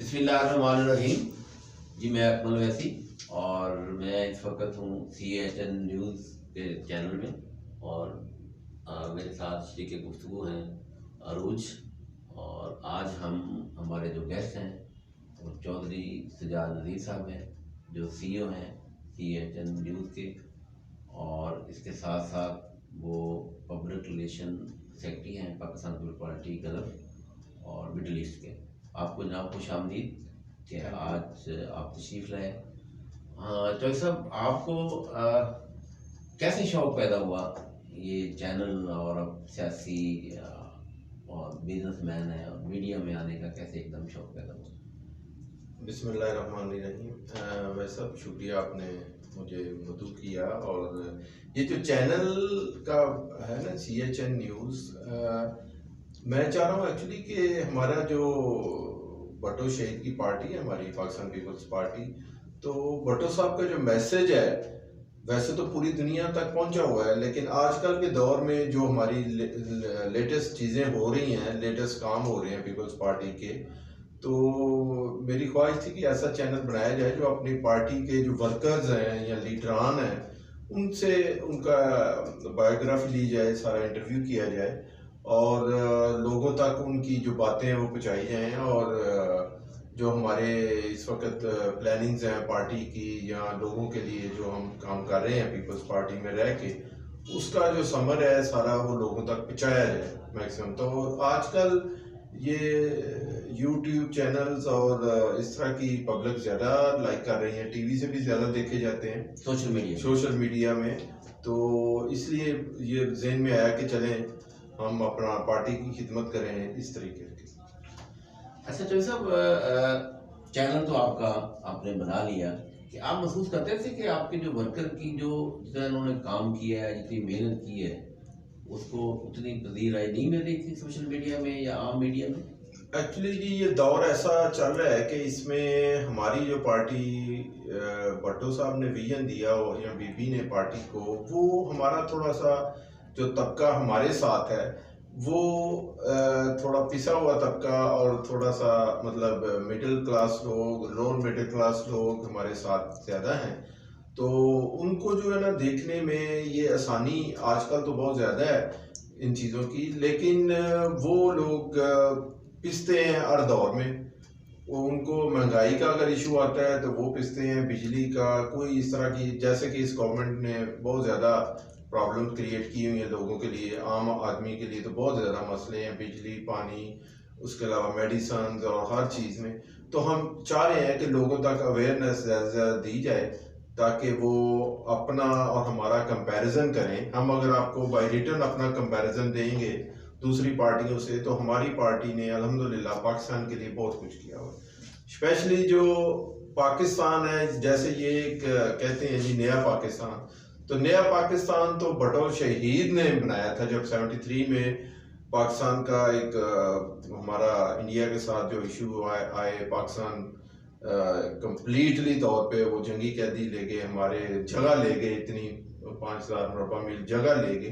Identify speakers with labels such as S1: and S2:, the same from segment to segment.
S1: बिस्मिल्लाहिर्रहमानिर्रहीम। जी मैं अकमल वैसी और मैं इस वक्त हूँ CHN न्यूज़ के चैनल में और मेरे साथ शरीक गुफ्तगू हैं अरूज। और आज हम हमारे जो गेस्ट हैं वो चौधरी सजाद नज़ीर साहब हैं जो CEO हैं CHN न्यूज़ के, और इसके साथ साथ वो पब्लिक रिलेशन सेक्रेटरी हैं पाकिस्तान पीपल्स पार्टी गल्फ और मिडल ईस्ट के। आपको जनाब खुश आमदीद कि आज आप तशरीफ़ लाए। हाँ चौधरी साहब, आपको कैसे शौक़ पैदा हुआ ये चैनल और अब सियासी और बिजनेसमैन है और मीडिया में आने का कैसे एकदम शौक़ पैदा हुआ?
S2: बिस्मिल्लाहिर्रहमानिर्रहीम। वैसे शुक्रिया आपने मुझे मदद किया। और ये जो चैनल का है ना CHN न्यूज़, मैं चाह रहा हूँ एक्चुअली कि हमारा जो भट्टो शहीद की पार्टी है हमारी पाकिस्तान पीपल्स पार्टी, तो भट्टो साहब का जो मैसेज है वैसे तो पूरी दुनिया तक पहुंचा हुआ है, लेकिन आजकल के दौर में जो हमारी लेटेस्ट चीज़ें हो रही हैं, लेटेस्ट काम हो रहे हैं पीपल्स पार्टी के, तो मेरी ख्वाहिश थी कि ऐसा चैनल बनाया जाए जो अपनी पार्टी के जो वर्कर्स हैं या लीडरान हैं उनसे उनका बायोग्राफी ली जाए, सारा इंटरव्यू किया जाए और लोगों तक उनकी जो बातें हैं वो पहुँचाई जाएँ। और जो हमारे इस वक्त प्लानिंग्स हैं पार्टी की या लोगों के लिए जो हम काम कर रहे हैं पीपल्स पार्टी में रह के, उसका जो समर है सारा वो लोगों तक पहुँचाया जाए मैक्सिमम। तो आजकल ये YouTube चैनल्स और इस तरह की पब्लिक ज़्यादा लाइक कर रही है, TV से भी ज़्यादा देखे जाते हैं सोशल मीडिया में। तो इसलिए ये ज़हन में आया कि चलें हम अपना पार्टी की खिदमत करें इस तरीके की।
S1: अच्छा चौधरी साहब, चैनल तो आपका आपने बना लिया कि आप महसूस करते थे कि आपके जो वर्कर की जो जितना इन्होंने काम किया है, जितनी मेहनत की है, उसको उतनी पजीराई नहीं मिल रही थी सोशल मीडिया में या आम मीडिया में?
S2: एक्चुअली जी ये दौर ऐसा चल रहा है कि इसमें हमारी जो पार्टी भट्टो साहब ने विजन दिया हो या बीबी ने पार्टी को, वो हमारा थोड़ा सा जो तबका हमारे साथ है वो थोड़ा पिसा हुआ तबका और थोड़ा सा मतलब मिडिल क्लास लोग, लोअर मिडिल क्लास लोग हमारे साथ ज़्यादा हैं। तो उनको जो है ना देखने में ये आसानी आजकल तो बहुत ज़्यादा है इन चीज़ों की, लेकिन वो लोग पिसते हैं हर दौर में। उनको महंगाई का अगर इशू आता है तो वो पिसते हैं, बिजली का कोई इस तरह की, जैसे कि इस गवर्नमेंट ने बहुत ज़्यादा प्रॉब्लम क्रिएट की हुई है लोगों के लिए, आम आदमी के लिए तो बहुत ज़्यादा मसले हैं, बिजली, पानी, उसके अलावा मेडिसन और हर चीज़ में। तो हम चाह रहे हैं कि लोगों तक अवेयरनेस ज़्यादा से ज़्यादा दी जाए ताकि वो अपना और हमारा कंपैरिजन करें। हम अगर आपको बाय रिटर्न अपना कंपैरिजन देंगे दूसरी पार्टियों से, तो हमारी पार्टी ने अल्हम्दुलिल्लाह पाकिस्तान के लिए बहुत कुछ किया हुआ है। स्पेशली जो पाकिस्तान है, जैसे ये एक कहते हैं जी नया पाकिस्तान, तो नया पाकिस्तान तो भट्टो शहीद ने बनाया था जब 73 में पाकिस्तान का एक हमारा इंडिया के साथ जो इशू आए पाकिस्तान कंप्लीटली तौर पे वो जंगी कैदी ले गए, हमारे जगह ले गए, इतनी 5000 मुरबा मील जगह ले गए।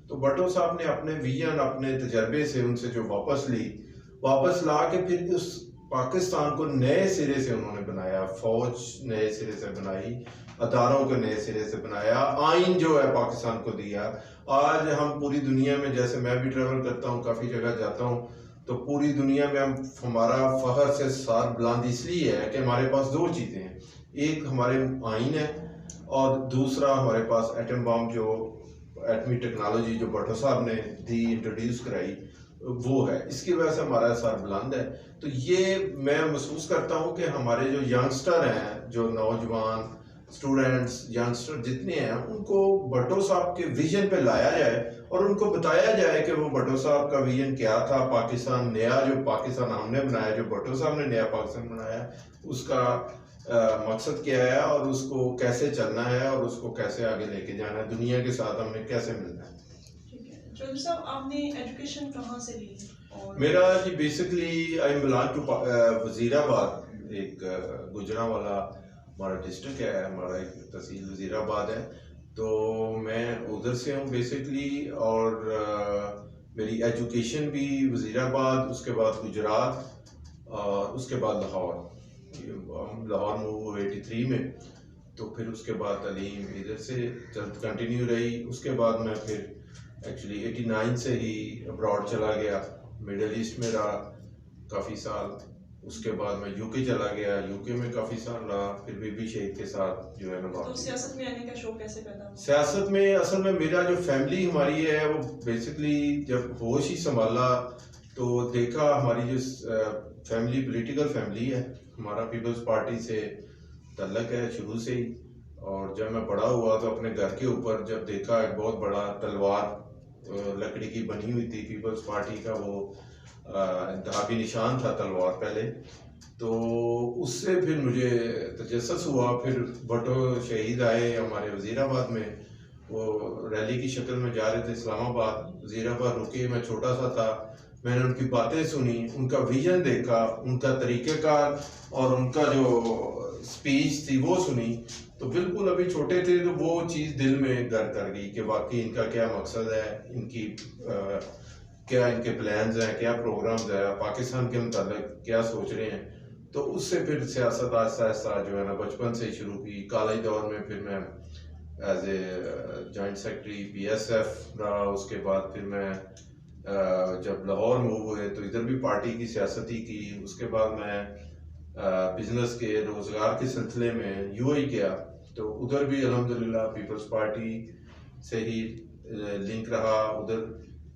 S2: तो भट्टो साहब ने अपने विजन, अपने तजर्बे से उनसे जो वापस ला के फिर उस पाकिस्तान को नए सिरे से उन्होंने बनाया, फौज नए सिरे से बनाई, अदारों को नए सिरे से बनाया, आइन जो है पाकिस्तान को दिया। आज हम पूरी दुनिया में, जैसे मैं भी ट्रेवल करता हूँ, काफ़ी जगह जाता हूँ, तो पूरी दुनिया में हमारा फ़ख्र से सार बुलंद इसलिए है कि हमारे पास दो चीज़ें हैं, एक हमारे आइन है और दूसरा हमारे पास एटम बम, जो एटमी टेक्नोलॉजी जो भट्टो साहब ने दी, इंट्रोड्यूस कराई, वो है। इसकी वजह से हमारा सर बुलंद है। तो ये मैं महसूस करता हूँ कि हमारे जो यंगस्टर हैं, जो नौजवान स्टूडेंट्स, यंगस्टर जितने हैं, उनको भट्टो साहब के विजन पे लाया जाए और उनको बताया जाए कि वो भट्टो साहब का विजन क्या था, पाकिस्तान नया जो पाकिस्तान हमने बनाया, जो भट्टो साहब ने नया पाकिस्तान बनाया, उसका मकसद क्या है और उसको कैसे चलना है और उसको कैसे आगे लेके जाना है, दुनिया के साथ हमने कैसे मिलना है।
S3: चौधरी साहब, आपने एजुकेशन कहाँ से ली? और
S2: मेरा जी basically I belong to Wazirabad, एक गुजरांवाला हमारा डिस्ट्रिक्ट है, हमारा एक तहसील वजीराबाद है, तो मैं उधर से हूँ बेसिकली। और मेरी एजुकेशन भी वजीराबाद, उसके बाद गुजरात और उसके बाद लाहौर, हम लाहौर मूव हुए 83 में। तो फिर उसके बाद तालीम इधर से जब कंटिन्यू रही। उसके बाद मैं फिर एक्चुअली 89 से ही अब्रॉड चला गया, मिडल ईस्ट में रहा काफ़ी साल। उसके बाद मैं यूके चला गया, यूके में काफ़ी साल रहा, फिर बीबी शहीद के साथ जो है ना।
S3: तो सियासत में आने का शौक कैसे पैदा हुआ?
S2: सियासत में असल में मेरा जो फैमिली हमारी है वो बेसिकली जब होश ही संभाला तो देखा हमारी जो फैमिली पॉलिटिकल फैमिली है, हमारा पीपल्स पार्टी से तल्लक है शुरू से ही। और जब मैं बड़ा हुआ तो अपने घर के ऊपर जब देखा एक बहुत बड़ा तलवार लकड़ी की बनी हुई थी, पीपल्स पार्टी का वो इंतखाबी निशान था तलवार पहले। तो उससे फिर मुझे तजस्सुस हुआ। फिर भुट्टो शहीद आए हमारे वज़ीराबाद में, वो रैली की शक्ल में जा रहे थे इस्लामाबाद। वज़ीराबाद रुके, मैं छोटा सा था, मैंने उनकी बातें सुनी, उनका विजन देखा, उनका तरीक़ेकार और उनका जो स्पीच थी वो सुनी। तो बिल्कुल अभी छोटे थे तो वो चीज़ दिल में घर कर गई कि वाकई इनका क्या मकसद है, इनकी क्या इनके प्लान्स हैं, क्या प्रोग्राम्स है, पाकिस्तान के मुताबिक क्या सोच रहे हैं। तो उससे फिर सियासत आहिस्ता आहिस्ता जो है ना बचपन से ही शुरू की। कॉलेज दौर में फिर मैं as a joint secretary PSF रहा। उसके बाद फिर मैं जब लाहौर मूव हुए तो इधर भी पार्टी की सियासत ही की। उसके बाद मैं बिजनेस के रोज़गार के सिलसिले में UAE गया, तो उधर भी अल्हम्दुलिल्लाह पीपल्स पार्टी से ही लिंक रहा उधर।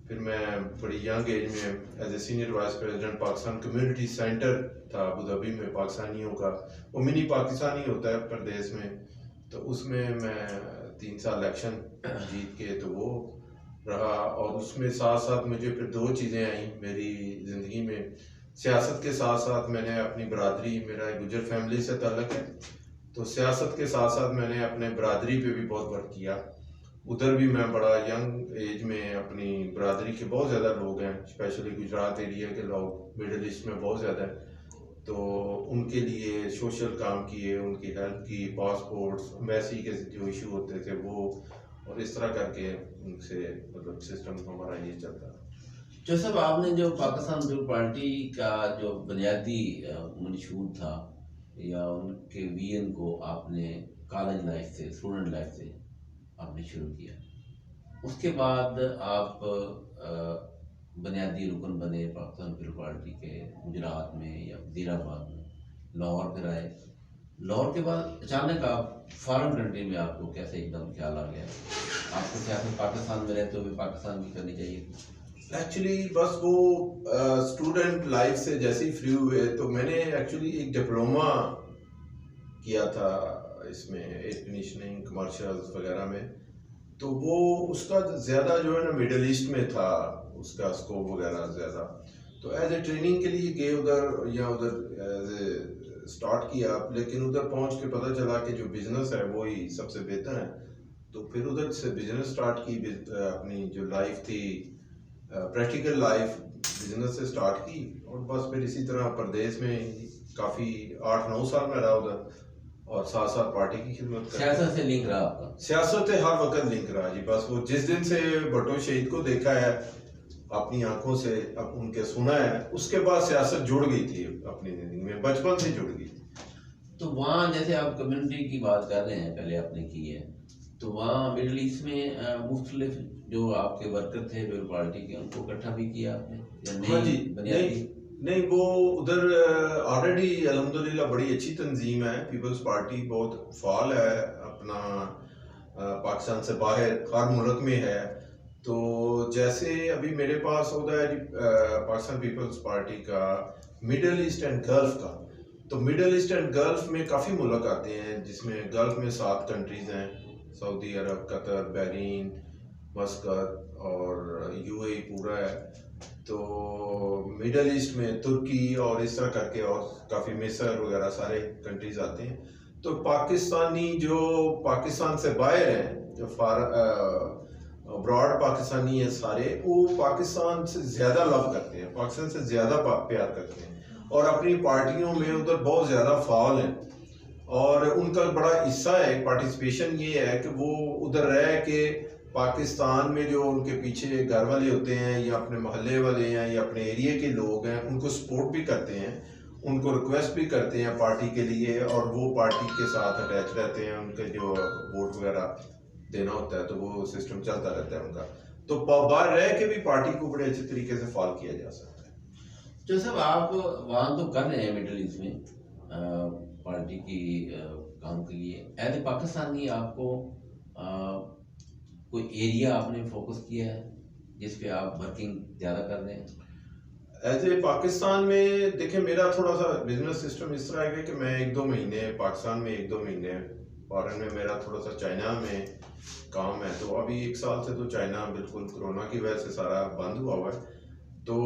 S2: फिर मैं बड़ी यंग एज में as a senior vice president Pakistan community centre था अबू धाबी में पाकिस्तानियों का, वो मिनी पाकिस्तानी होता है प्रदेश में। तो उसमें मैं 3 साल इलेक्शन जीत के तो वो रहा। और उसमें साथ साथ मुझे फिर 2 चीज़ें आई मेरी ज़िंदगी में। सियासत के साथ साथ मैंने अपनी बरादरी, मेरा एक गुजर फैमिली से ताल्लुक़ है, तो सियासत के साथ साथ मैंने अपने बरादरी पे भी बहुत वर्क किया। उधर भी मैं बड़ा यंग एज में अपनी बरादरी के बहुत ज़्यादा लोग हैं, स्पेशली गुजरात एरिया के लोग मिडल ईस्ट में बहुत ज़्यादा है, तो उनके लिए सोशल काम किए, उनकी हेल्प की, पासपोर्ट्स एम्बेसी के जो इशू होते थे वो, और इस तरह करके उनसे मतलब सिस्टम हमारा ये चलता है।
S1: जो सब आपने जो पाकिस्तान पीपल पार्टी का जो बुनियादी मंशूर था या उनके विजन को आपने कॉलेज लाइफ से, स्टूडेंट लाइफ से आपने शुरू किया, उसके बाद आप बुनियादी रुकन बने पाकिस्तान पीपल पार्टी के गुजरात में या वज़ीराबाद में, लाहौर फिर आए। लाहौर के बाद अचानक आप फॉरेन कंट्री में, आपको कैसे एकदम ख्याल आ गया? आपको क्या पाकिस्तान में रहते हुए पाकिस्तान की करनी चाहिए?
S2: एक्चुअली बस वो स्टूडेंट लाइफ से जैसे ही फ्री हुए तो मैंने एक्चुअली एक डिप्लोमा किया था इसमें, एयर कंडीशनिंग कमर्शियल्स वगैरह में। तो वो उसका ज़्यादा जो है ना मिडल ईस्ट में था, उसका स्कोप वगैरह ज़्यादा। तो एज ए ट्रेनिंग के लिए गए उधर, या उधर एज ए स्टार्ट किया, लेकिन उधर पहुंच के पता चला कि जो बिज़नेस है वो ही सबसे बेहतर है। तो फिर उधर से बिज़नेस स्टार्ट की, अपनी जो लाइफ थी प्रैक्टिकल लाइफ बिजनेस से स्टार्ट की। और बस फिर इसी तरह प्रदेश में काफ़ी 8-9 साल में रहा उधर, और साथ साथ पार्टी की खिदमत कर।
S1: सियासत से लिंक रहा आपका?
S2: सियासत से हर वक्त लिंक रहा जी। बस वो जिस दिन से भुट्टो शहीद को देखा है अपनी आंखों से, अब उनके सुना है, उसके बाद सियासत जुड़ गई थी अपनी जिंदगी में, बचपन से जुड़ गई।
S1: तो वहाँ जैसे आप कम्युनिटी की बात कर रहे हैं, पहले आपने की है, तो वहाँ मिडल ईस्ट में मुख्तलिफ जो आपके वर्कर थे पीपल पार्टी के, उनको इकट्ठा भी किया आपने या नहीं?
S2: हाँ जी,
S1: बुनियादी
S2: नहीं वो उधर ऑलरेडी अल्हम्दुलिल्लाह बड़ी अच्छी तंजीम है, पीपल्स पार्टी बहुत फाल है अपना पाकिस्तान से बाहर हर मुल्क में है। तो जैसे अभी मेरे पास होता है पाकिस्तान पीपल्स पार्टी का मिडल ईस्ट एंड गल्फ का। तो मिडल ईस्ट एंड गल्फ में काफ़ी मुल्क आते हैं, जिसमें गल्फ में 7 कंट्रीज़ हैं, सऊदी अरब, कतर, बहरीन, मस्कत और UAE पूरा है। तो मिडल ईस्ट में तुर्की और इस तरह करके और काफ़ी मिस्र वगैरह सारे कंट्रीज आते हैं। तो पाकिस्तानी जो पाकिस्तान से बाहर हैं, जो अब्रॉड पाकिस्तानी है सारे, वो पाकिस्तान से ज़्यादा लव करते हैं, पाकिस्तान से ज़्यादा प्यार करते हैं और अपनी पार्टियों में उधर बहुत ज़्यादा फाल हैं। और उनका बड़ा हिस्सा है, पार्टिसिपेशन ये है कि वो उधर रह के पाकिस्तान में जो उनके पीछे घर वाले होते हैं या अपने मोहल्ले वाले हैं या अपने एरिया के लोग हैं, उनको सपोर्ट भी करते हैं उनको रिक्वेस्ट भी करते हैं पार्टी के लिए, और वो पार्टी के साथ अटैच रहते हैं, उनके जो वोट वगैरह देना होता है तो वो सिस्टम चलता रहता है उनका। तो बाहर रह के भी पार्टी को बड़े अच्छे तरीके से फॉलो किया जा सकता है।
S1: जो सब आप वहाँ तो कर रहे हैं मिडिल ईस्ट में पार्टी की काम के लिए, एज ए पाकिस्तानी आपको कोई एरिया आपने फोकस किया है जिस पे आप वर्किंग ज़्यादा कर रहे हैं?
S2: एज ए पाकिस्तान में देखिए, मेरा थोड़ा सा बिजनेस सिस्टम इस तरह है कि मैं 1-2 महीने पाकिस्तान में, 1-2 महीने फॉरेन में, मेरा थोड़ा सा चाइना में काम है। तो अभी 1 साल से तो चाइना बिल्कुल कोरोना की वजह से सारा बंद हुआ हुआ है, तो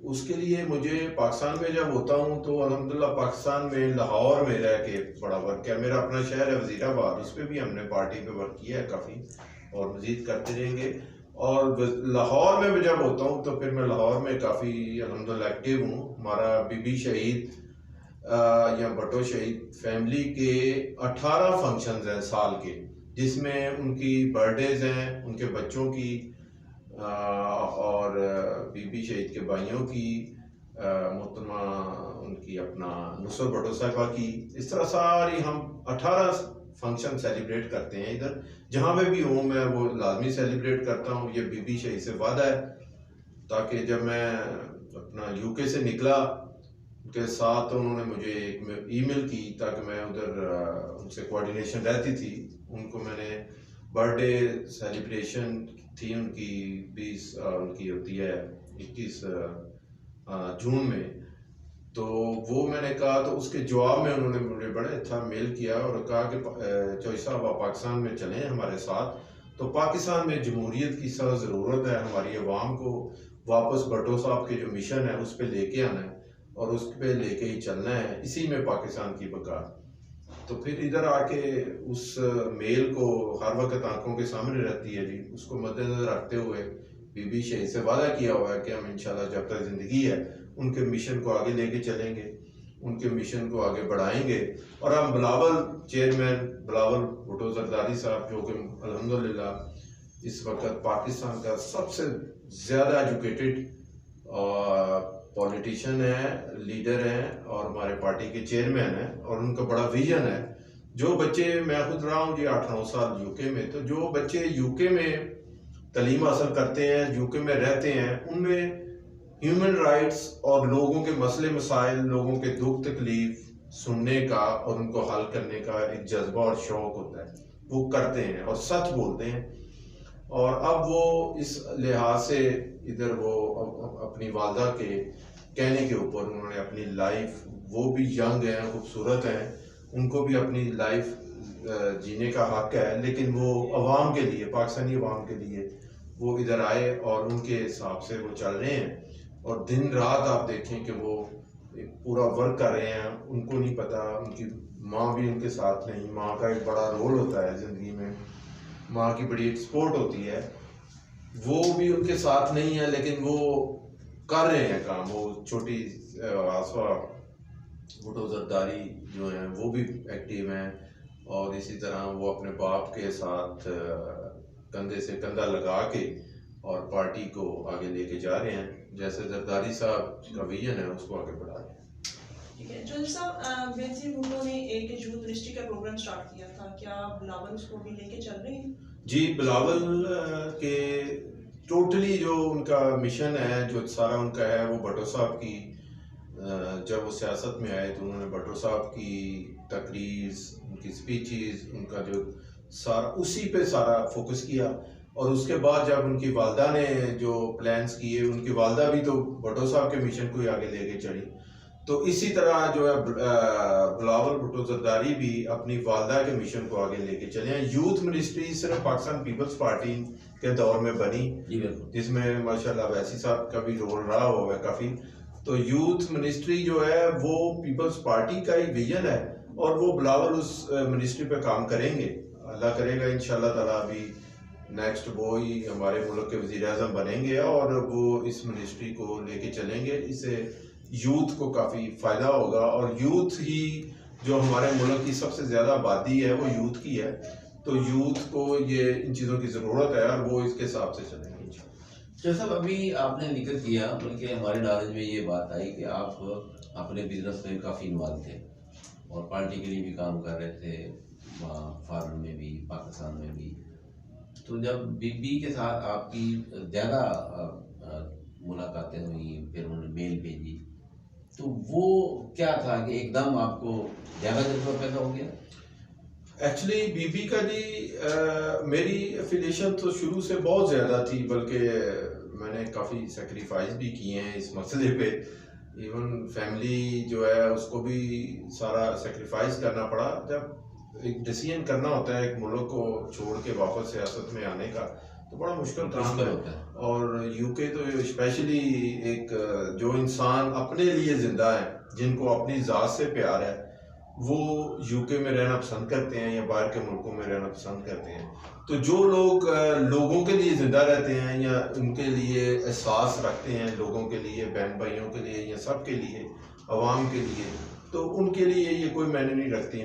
S2: उसके लिए मुझे पाकिस्तान में जब होता हूँ तो अल्हम्दुलिल्लाह पाकिस्तान में लाहौर में रह के बड़ा वर्क है। मेरा अपना शहर है वजीराबाद, उस पर भी हमने पार्टी पे वर्क किया है काफ़ी, और मज़ीद करते रहेंगे। और लाहौर में जब होता हूँ तो फिर मैं लाहौर में काफ़ी अल्हम्दुलिल्लाह एक्टिव हूँ। हमारा बीबी शहीद या भुट्टो शहीद फैमिली के 18 फंक्शंस हैं साल के, जिसमें उनकी बर्थडेज हैं, उनके बच्चों की और बीबी शहीद के भाइयों की, मोहतरमा उनकी अपना नुसरत भुट्टो साहिबा की, इस तरह सारी हम 18 फंक्शन सेलिब्रेट करते हैं। इधर जहाँ पे भी हूँ मैं वो लाजमी सेलिब्रेट करता हूँ। ये बीबी शहीद से वादा है, ताकि जब मैं अपना यूके से निकला उनके साथ उन्होंने मुझे एक ईमेल की, ताकि मैं उधर उनसे कोऑर्डिनेशन रहती थी। उनको मैंने बर्थडे सेलिब्रेशन थी उनकी 20 उनकी होती है 21 जून में, तो वो मैंने कहा, तो उसके जवाब में उन्होंने मुझे बड़े अच्छा मेल किया और कहा कि चौधरी साहब आप पाकिस्तान में चलें हमारे साथ। तो पाकिस्तान में जमहूरियत की सख्त ज़रूरत है, हमारी अवाम को वापस भुट्टो साहब के जो मिशन है उस पर लेके आना है और उस पर लेके ही चलना है, इसी में पाकिस्तान की बका। तो फिर इधर आके उस मेल को हर वक्त आंखों के सामने रहती है जी, उसको मद्देनजर रखते हुए बीबी शहीद से वादा किया हुआ है कि हम इंशाल्लाह जब तक ज़िंदगी है उनके मिशन को आगे लेके चलेंगे, उनके मिशन को आगे बढ़ाएंगे। और हम बिलावल चेयरमैन बिलावल भुट्टो जरदारी साहब, जो कि अल्हम्दुलिल्लाह इस वक्त पाकिस्तान का सबसे ज़्यादा एजुकेटेड पॉलिटिशियन है, लीडर हैं और हमारे पार्टी के चेयरमैन हैं, और उनका बड़ा विजन है। जो बच्चे, मैं खुद रहा हूँ जी 8-9 साल यूके में, तो जो बच्चे यूके में तालीम हासिल करते हैं, यूके में रहते हैं, उनमें ह्यूमन राइट्स और लोगों के मसले मसाइल, लोगों के दुख तकलीफ सुनने का और उनको हल करने का एक जज्बा और शौक होता है, वो करते हैं और सच बोलते हैं। और अब वो इस लिहाज से इधर वो अपनी वालदा के कहने के ऊपर उन्होंने अपनी लाइफ, वो भी यंग हैं, खूबसूरत हैं, उनको भी अपनी लाइफ जीने का हक है, लेकिन वो अवाम के लिए, पाकिस्तानी अवाम के लिए वो इधर आए और उनके हिसाब से वो चल रहे हैं। और दिन रात आप देखें कि वो पूरा वर्क कर रहे हैं। उनको नहीं पता, उनकी माँ भी उनके साथ नहीं, माँ का एक बड़ा रोल होता है ज़िंदगी में, माँ की बड़ी एक्सपोर्ट होती है, वो भी उनके साथ नहीं है, लेकिन वो कर रहे हैं काम। वो छोटी आसवा भुट्टो जरदारी जो हैं वो भी एक्टिव हैं, और इसी तरह वो अपने बाप के साथ कंधे से कंधा लगा के और पार्टी को आगे लेके जा रहे हैं, जैसे जरदारी साहब का विजन है उसको आगे बढ़ा रहे हैं।
S3: ठीक है चौधरी साहब, बेनजीर भुट्टो ने एक यूथ मिनिस्ट्री का प्रोग्राम स्टार्ट किया था, क्या बिलावल उसको भी लेके चल रहे हैं?
S2: जी, बिलावल के टोटली जो उनका मिशन है, जो सारा उनका है, वो भुट्टो साहब की, जब वो सियासत में आए तो उन्होंने भुट्टो साहब की तकरीर, उनकी स्पीचेस, उनका जो सारा उसी पे सारा फोकस किया। और उसके बाद जब उनकी वालदा ने जो प्लान्स किए, उनकी वालदा भी तो भुट्टो साहब के मिशन को ही आगे लेके चली। तो इसी तरह जो है बिलावल भुट्टो जरदारी भी अपनी वालदा के मिशन को आगे लेके चले हैं। यूथ मिनिस्ट्री सिर्फ पाकिस्तान पीपल्स पार्टी के दौर में बनी, जिसमें माशाल्लाह वैसी साहब का भी रोल रहा हुआ है काफ़ी। तो यूथ मिनिस्ट्री जो है वो पीपल्स पार्टी का ही विजन है, और वो बिलावल उस मिनिस्ट्री पे काम करेंगे, अल्लाह करेगा इंशाल्लाह ताला। अभी नेक्स्ट वो ही हमारे मुल्क के वज़ीर आज़म बनेंगे और वो इस मिनिस्ट्री को लेके चलेंगे। इससे यूथ को काफ़ी फ़ायदा होगा, और यूथ ही जो हमारे मुल्क की सबसे ज़्यादा आबादी है वो यूथ की है, तो यूथ को ये इन चीज़ों की ज़रूरत है और वो इसके हिसाब से चलेंगे।
S1: जैसा अभी आपने जिक्र किया, बल्कि हमारे नॉलेज में ये बात आई कि आप अपने बिजनेस में काफ़ी इन्वॉल्व थे और पार्टी के लिए भी काम कर रहे थे, वहाँ फॉरेन में भी, पाकिस्तान में भी। तो जब बीबी के साथ आपकी ज़्यादा मुलाकातें हुई, फिर उन्होंने मेल भेजी, तो वो क्या था कि एकदम आपको ज़्यादा जज्बा पैदा हो गया?
S2: एक्चुअली बीबी का जी मेरी एफिलिएशन तो शुरू से बहुत ज़्यादा थी, बल्कि मैंने काफ़ी सेक्रीफाइस भी किए हैं इस मसले पे। इवन फैमिली जो है उसको भी सारा सेक्रीफाइस करना पड़ा। जब एक डिसीजन करना होता है एक मुल्क को छोड़ के वापस सियासत में आने का, तो बड़ा मुश्किल काम है।
S1: होता है।
S2: और यूके तो स्पेशली एक जो इंसान अपने लिए ज़िंदा है, जिनको अपनी ज़ात से प्यार है, वो यूके में रहना पसंद करते हैं या बाहर के मुल्कों में रहना पसंद करते हैं। तो जो लोग लोगों के लिए ज़िंदा रहते हैं या उनके लिए एहसास रखते हैं, लोगों के लिए, बहन भाइयों के लिए या सब के लिए, अवाम के लिए, तो उनके लिए ये कोई मायने नहीं रखती।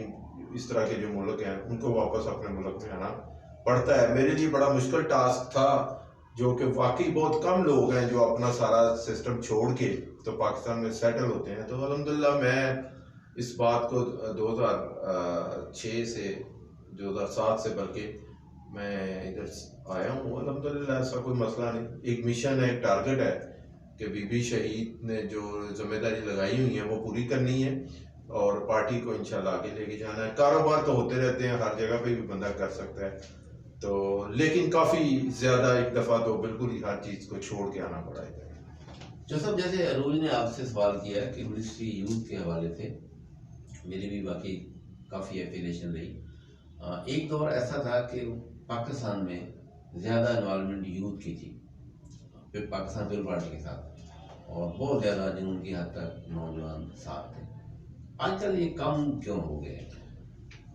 S2: इस तरह के जो मुल्क हैं उनको वापस अपने मुल्क में आना पड़ता है। मेरे लिए बड़ा मुश्किल टास्क था, जो कि वाकई बहुत कम लोग हैं जो अपना सारा सिस्टम छोड़ के तो पाकिस्तान में सेटल होते हैं। तो अल्हम्दुलिल्लाह मैं इस बात को 2006 से 2007 से बल्कि मैं इधर आया हूँ। अल्हम्दुलिल्लाह ऐसा कोई मसला नहीं। एक मिशन है, एक टारगेट है कि बीबी शहीद ने जो जिम्मेदारी लगाई हुई है वो पूरी करनी है और पार्टी को इंशाल्लाह आगे लेके जाना है। कारोबार तो होते रहते हैं, हर जगह पे भी बंदा कर सकता है, तो लेकिन काफ़ी ज़्यादा एक दफ़ा तो बिल्कुल ही हर चीज़ को छोड़ के आना पड़ा है।
S1: जो सब जैसे अरूज ने आपसे सवाल किया कि मिनिस्ट्री यूथ के हवाले से मेरी भी बाकी काफ़ी एफिलिएशन रही। एक दौर ऐसा था कि पाकिस्तान में ज़्यादा इन्वॉल्वमेंट यूथ की थी, फिर पाकिस्तान पीपल पार्टी के साथ, और बहुत ज़्यादा जुनून की हद तक नौजवान साथ थे। आजकल ये कम क्यों हो गए?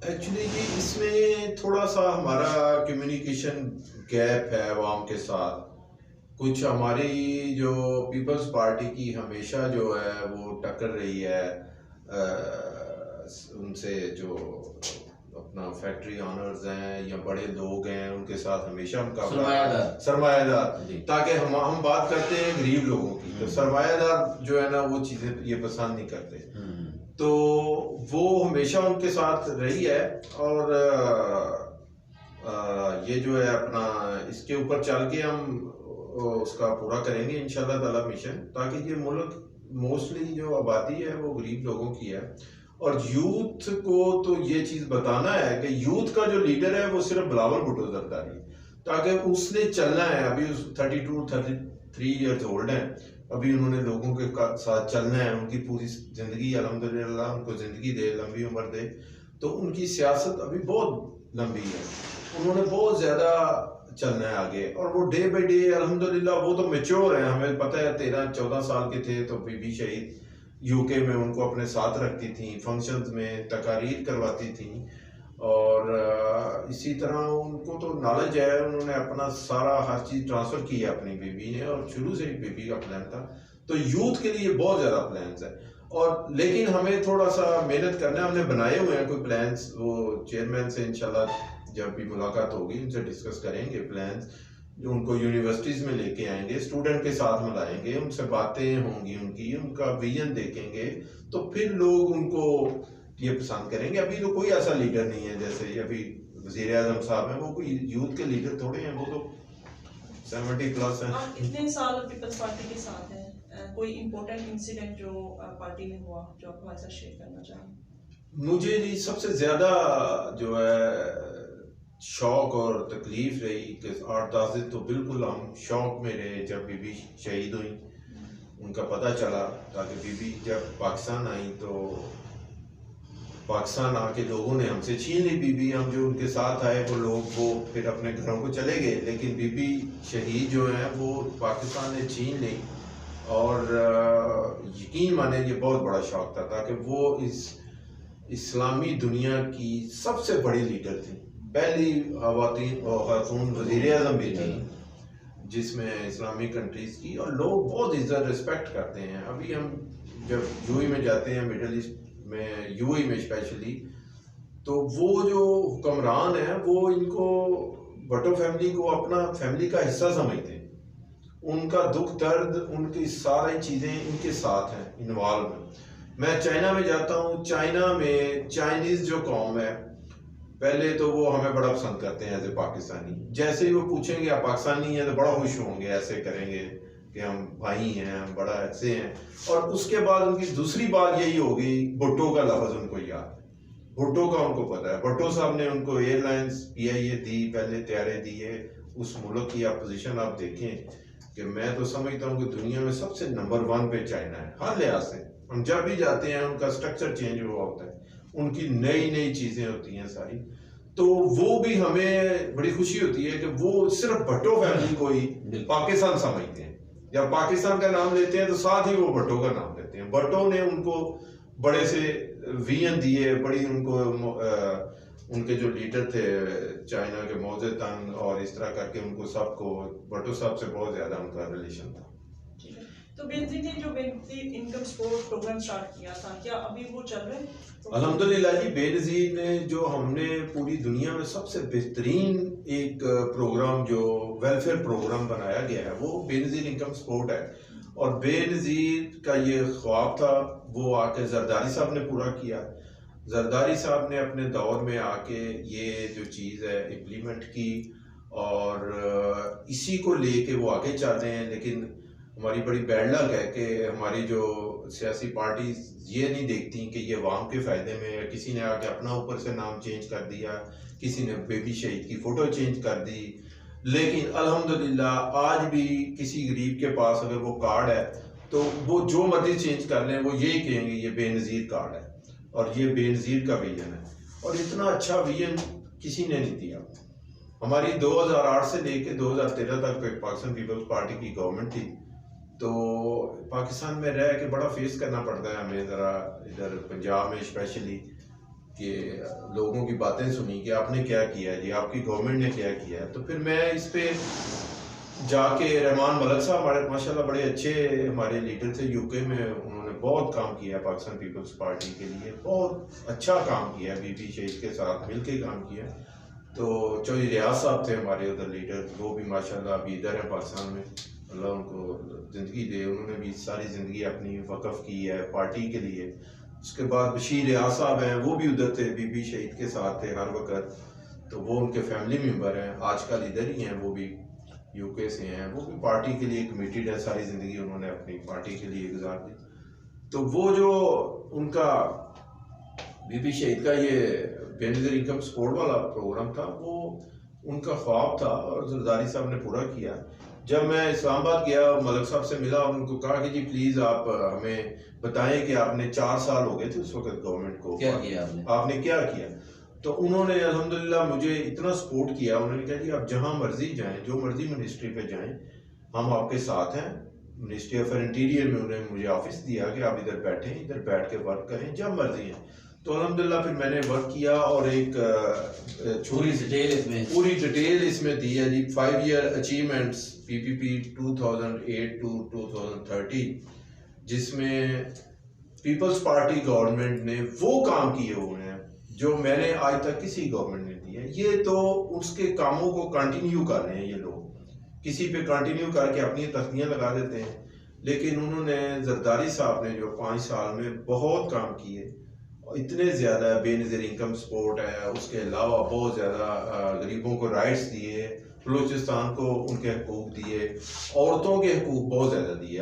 S2: एक्चुअली जी इसमें थोड़ा सा हमारा कम्युनिकेशन गैप है अवाम के साथ। कुछ हमारी जो पीपल्स पार्टी की हमेशा जो है वो टक्कर रही है उनसे, जो अपना फैक्ट्री ऑनर्स हैं या बड़े लोग हैं उनके साथ हमेशा मुकाबला, सरमायादार, ताकि हम बात करते हैं गरीब लोगों की, तो सरमायादार जो है ना वो चीज़ें ये पसंद नहीं करते। तो वो हमेशा उनके साथ रही है और ये जो है अपना इसके ऊपर चल के हम उसका पूरा करेंगे इंशाल्लाह ताला मिशन, ताकि ये मुल्क मोस्टली जो आबादी है वो गरीब लोगों की है। और यूथ को तो ये चीज़ बताना है कि यूथ का जो लीडर है वो सिर्फ बिलावल भुट्टो जरदारी है, ताकि उसने चलना है। अभी 32-33 ईयर्स ओल्ड हैं, अभी उन्होंने लोगों के साथ चलना है। उनकी पूरी ज़िंदगी अल्हम्दुलिल्लाह उनको ज़िंदगी दे, लंबी उम्र दे, तो उनकी सियासत अभी बहुत लंबी है, उन्होंने बहुत ज़्यादा चलना है आगे। और वो डे बाई डे अल्हम्दुलिल्लाह वो तो मेच्योर हैं, हमें पता है 13-14 साल के थे तो बीबी शहीद यूके में उनको अपने साथ रखती थी, फंक्शंस में तकारीर करवाती थी, और इसी तरह उनको तो नॉलेज है, उन्होंने अपना सारा हर चीज़ ट्रांसफ़र की है अपनी बीबी ने, और शुरू से ही बीबी का प्लान था। तो यूथ के लिए बहुत ज़्यादा प्लान्स है, और लेकिन हमें थोड़ा सा मेहनत करना है। हमने बनाए हुए हैं कोई प्लान्स, वो चेयरमैन से इंशाल्लाह जब भी मुलाकात होगी उनसे डिस्कस करेंगे प्लान्स, जो उनको यूनिवर्सिटीज़ में लेके आएंगे, स्टूडेंट के साथ मिलाएंगे, उनसे बातें होंगी, उनका विजन देखेंगे, तो फिर लोग उनको ये पसंद करेंगे। अभी तो कोई ऐसा लीडर नहीं है, जैसे अभी वज़ीर आज़म साहब हैं, वो कोई यूथ के लीडर थोड़े हैं, वो तो 70+ हैं।
S3: आप इतने साल पीपल्स पार्टी के साथ हैं, कोई इम्पोर्टेंट इंसिडेंट जो पार्टी में हुआ जो आप हमारे साथ शेयर करना चाहें?
S2: मुझे जी सबसे ज़्यादा जो है शौक और तकलीफ रही कि 8-10 दिन तो बिल्कुल हम शौक में रहे जब बीबी शहीद हुई, उनका पता चला। ताकि बीबी जब पाकिस्तान आई तो पाकिस्तान आके लोगों ने हमसे छीन ली बीबी। हम जो उनके साथ आए वो लोग वो फिर अपने घरों को चले गए, लेकिन बीबी शहीद जो है वो पाकिस्तान ने छीन ली। और यकीन माने ये बहुत बड़ा शौक था, ताकि वो इस इस्लामी दुनिया की सबसे बड़ी लीडर थी, पहली खातून वज़ीर आज़म भी थी जिसमें इस्लामिक कंट्रीज़ की, और लोग बहुत इज़्ज़त रिस्पेक्ट करते हैं। अभी हम जब यूएई में जाते हैं, मिडल ईस्ट में, यूएई में स्पेशली, तो वो जो हुक्मरान है वो इनको भट्टो फैमिली को अपना फैमिली का हिस्सा समझते हैं, उनका दुख दर्द, उनकी सारी चीज़ें इनके साथ हैं इन्वॉल्व हैं। मैं चाइना में जाता हूँ, चाइना में चाइनीज़ जो कौम है, पहले तो वो हमें बड़ा पसंद करते हैं एज ए पाकिस्तानी। जैसे ही वो पूछेंगे आप पाकिस्तानी हैं तो बड़ा खुश होंगे, ऐसे करेंगे कि हम भाई हैं, हम बड़ा ऐसे हैं। और उसके बाद उनकी दूसरी बात यही होगी, भुट्टो का लफ्ज़ उनको याद है, भुट्टो का उनको पता है। भुट्टो साहब ने उनको एयरलाइंस PIA दी, पहले तैयारे दिए। उस मुल्क की आप पोजीशन आप देखें कि मैं तो समझता हूँ कि दुनिया में सबसे नंबर 1 पे चाइना है हर लिहाज से। हम जब भी जाते हैं उनका स्ट्रक्चर चेंज हुआ होता है, उनकी नई नई चीज़ें होती हैं सारी। तो वो भी हमें बड़ी खुशी होती है कि वो सिर्फ भट्टो फैमिली को ही पाकिस्तान समझते हैं। जब पाकिस्तान का नाम लेते हैं तो साथ ही वो भट्टो का नाम लेते हैं। भट्टो ने उनको बड़े से विजन दिए, बड़ी उनको उनके जो लीडर थे चाइना के मौजेतंग, और इस तरह करके उनको सबको भट्टो साहब से बहुत ज़्यादा उनका रिलेशन था।
S3: ठीक है, तो बेनजीर ने जो Benazir income support programme start किया था, क्या अभी वो चल रहे हैं?
S2: अल्हम्दुलिल्लाह जी, बेनजीर ने जो हमने पूरी दुनिया में सबसे बेहतरीन एक प्रोग्राम जो वेलफेयर प्रोग्राम बनाया गया है वो बेनजीर इनकम सपोर्ट है। और बेनजीर का ये ख्वाब था, वो आके जरदारी साहब ने पूरा किया। जरदारी साहब ने अपने दौर में आके ये जो चीज़ है इम्प्लीमेंट की, और इसी को लेके वो आगे चल रहे हैं। लेकिन हमारी बड़ी बैड लक है कि हमारी जो सियासी पार्टी ये नहीं देखती कि ये अवाम के फ़ायदे में है। किसी ने आके अपना ऊपर से नाम चेंज कर दिया, किसी ने बेबी शहीद की फ़ोटो चेंज कर दी। लेकिन अल्हम्दुलिल्लाह आज भी किसी गरीब के पास अगर वो कार्ड है तो वो जो मर्जी चेंज कर लें, वो यही कहेंगे ये बेनज़ीर कार्ड है और ये बेनज़ीर का विजन है। और इतना अच्छा विजन किसी ने नहीं दिया। हमारी 2008 से लेके 2013 तक पाकिस्तान पीपल्स पार्टी की गवर्नमेंट थी, तो पाकिस्तान में रह के बड़ा फेस करना पड़ता है हमें ज़रा, इधर पंजाब में स्पेशली, कि लोगों की बातें सुनी कि आपने क्या किया है जी, आपकी गवर्नमेंट ने क्या किया है। तो फिर मैं इस पे जाके, रहमान मलिक साहब हमारे माशाल्लाह बड़े अच्छे हमारे लीडर थे UK में, उन्होंने बहुत काम किया है पाकिस्तान पीपल्स पार्टी के लिए, बहुत अच्छा काम किया है, बीबी शहीद के साथ मिलके काम किया। तो चौधरी रियाज साहब थे हमारे उधर लीडर, वो भी माशाल्लाह अभी इधर है पाकिस्तान में, अल्लाह उनको ज़िंदगी दे। उन्होंने भी सारी ज़िंदगी अपनी वक़्फ़ की है पार्टी के लिए। उसके बाद बशीर रियाज साहब हैं, वो भी उधर थे, बीबी शहीद के साथ थे हर वक्त, तो वो उनके फैमिली मेम्बर हैं, आजकल इधर ही हैं, वो भी UK से हैं। वो भी पार्टी के लिए कमिटेड है, सारी ज़िंदगी उन्होंने अपनी पार्टी के लिए गुजार दी। तो वो जो उनका बीबी शहीद का ये बेनज़ीर इनकम सपोर्ट वाला प्रोग्राम था, वो उनका ख्वाब था और जरदारी साहब ने पूरा किया। जब मैं इस्लामाबाद गया, मलिक साहब से मिला और उनको कहा कि जी प्लीज़ आप हमें बताएं कि आपने 4 साल हो गए थे उस वक्त गवर्नमेंट को,
S1: क्या किया
S2: आपने क्या किया। तो उन्होंने अल्हम्दुलिल्लाह मुझे इतना सपोर्ट किया। उन्होंने कहा जी आप जहाँ मर्जी जाएं, जो मर्जी मिनिस्ट्री पे जाएं, हम आपके साथ हैं। मिनिस्ट्री ऑफ इंटीरियर में उन्होंने मुझे ऑफिस दिया कि आप इधर बैठें, इधर बैठ के वर्क करें जब मर्जी है। तो अल्हम्दुलिल्लाह फिर मैंने वर्क किया और एक पूरी डिटेल इसमें दी है जी। 5 ईयर अचीवमेंट्स PPP 2008 to 2030, जिसमें पीपल्स पार्टी गवर्नमेंट ने वो काम किए हुए हैं जो मैंने आज तक किसी गवर्नमेंट ने दिए। ये तो उसके कामों को कंटिन्यू कर रहे हैं ये लोग, किसी पे कंटिन्यू करके अपनी तख्तियाँ लगा देते हैं। लेकिन उन्होंने जरदारी साहब ने जो 5 साल में बहुत काम किए, इतने ज़्यादा बेनज़ीर इनकम सपोर्ट है, उसके अलावा बहुत ज़्यादा गरीबों को राइट्स दिए, बलूचिस्तान को उनके हकूक़ दिए, औरतों के हकूक़ बहुत ज़्यादा दिए।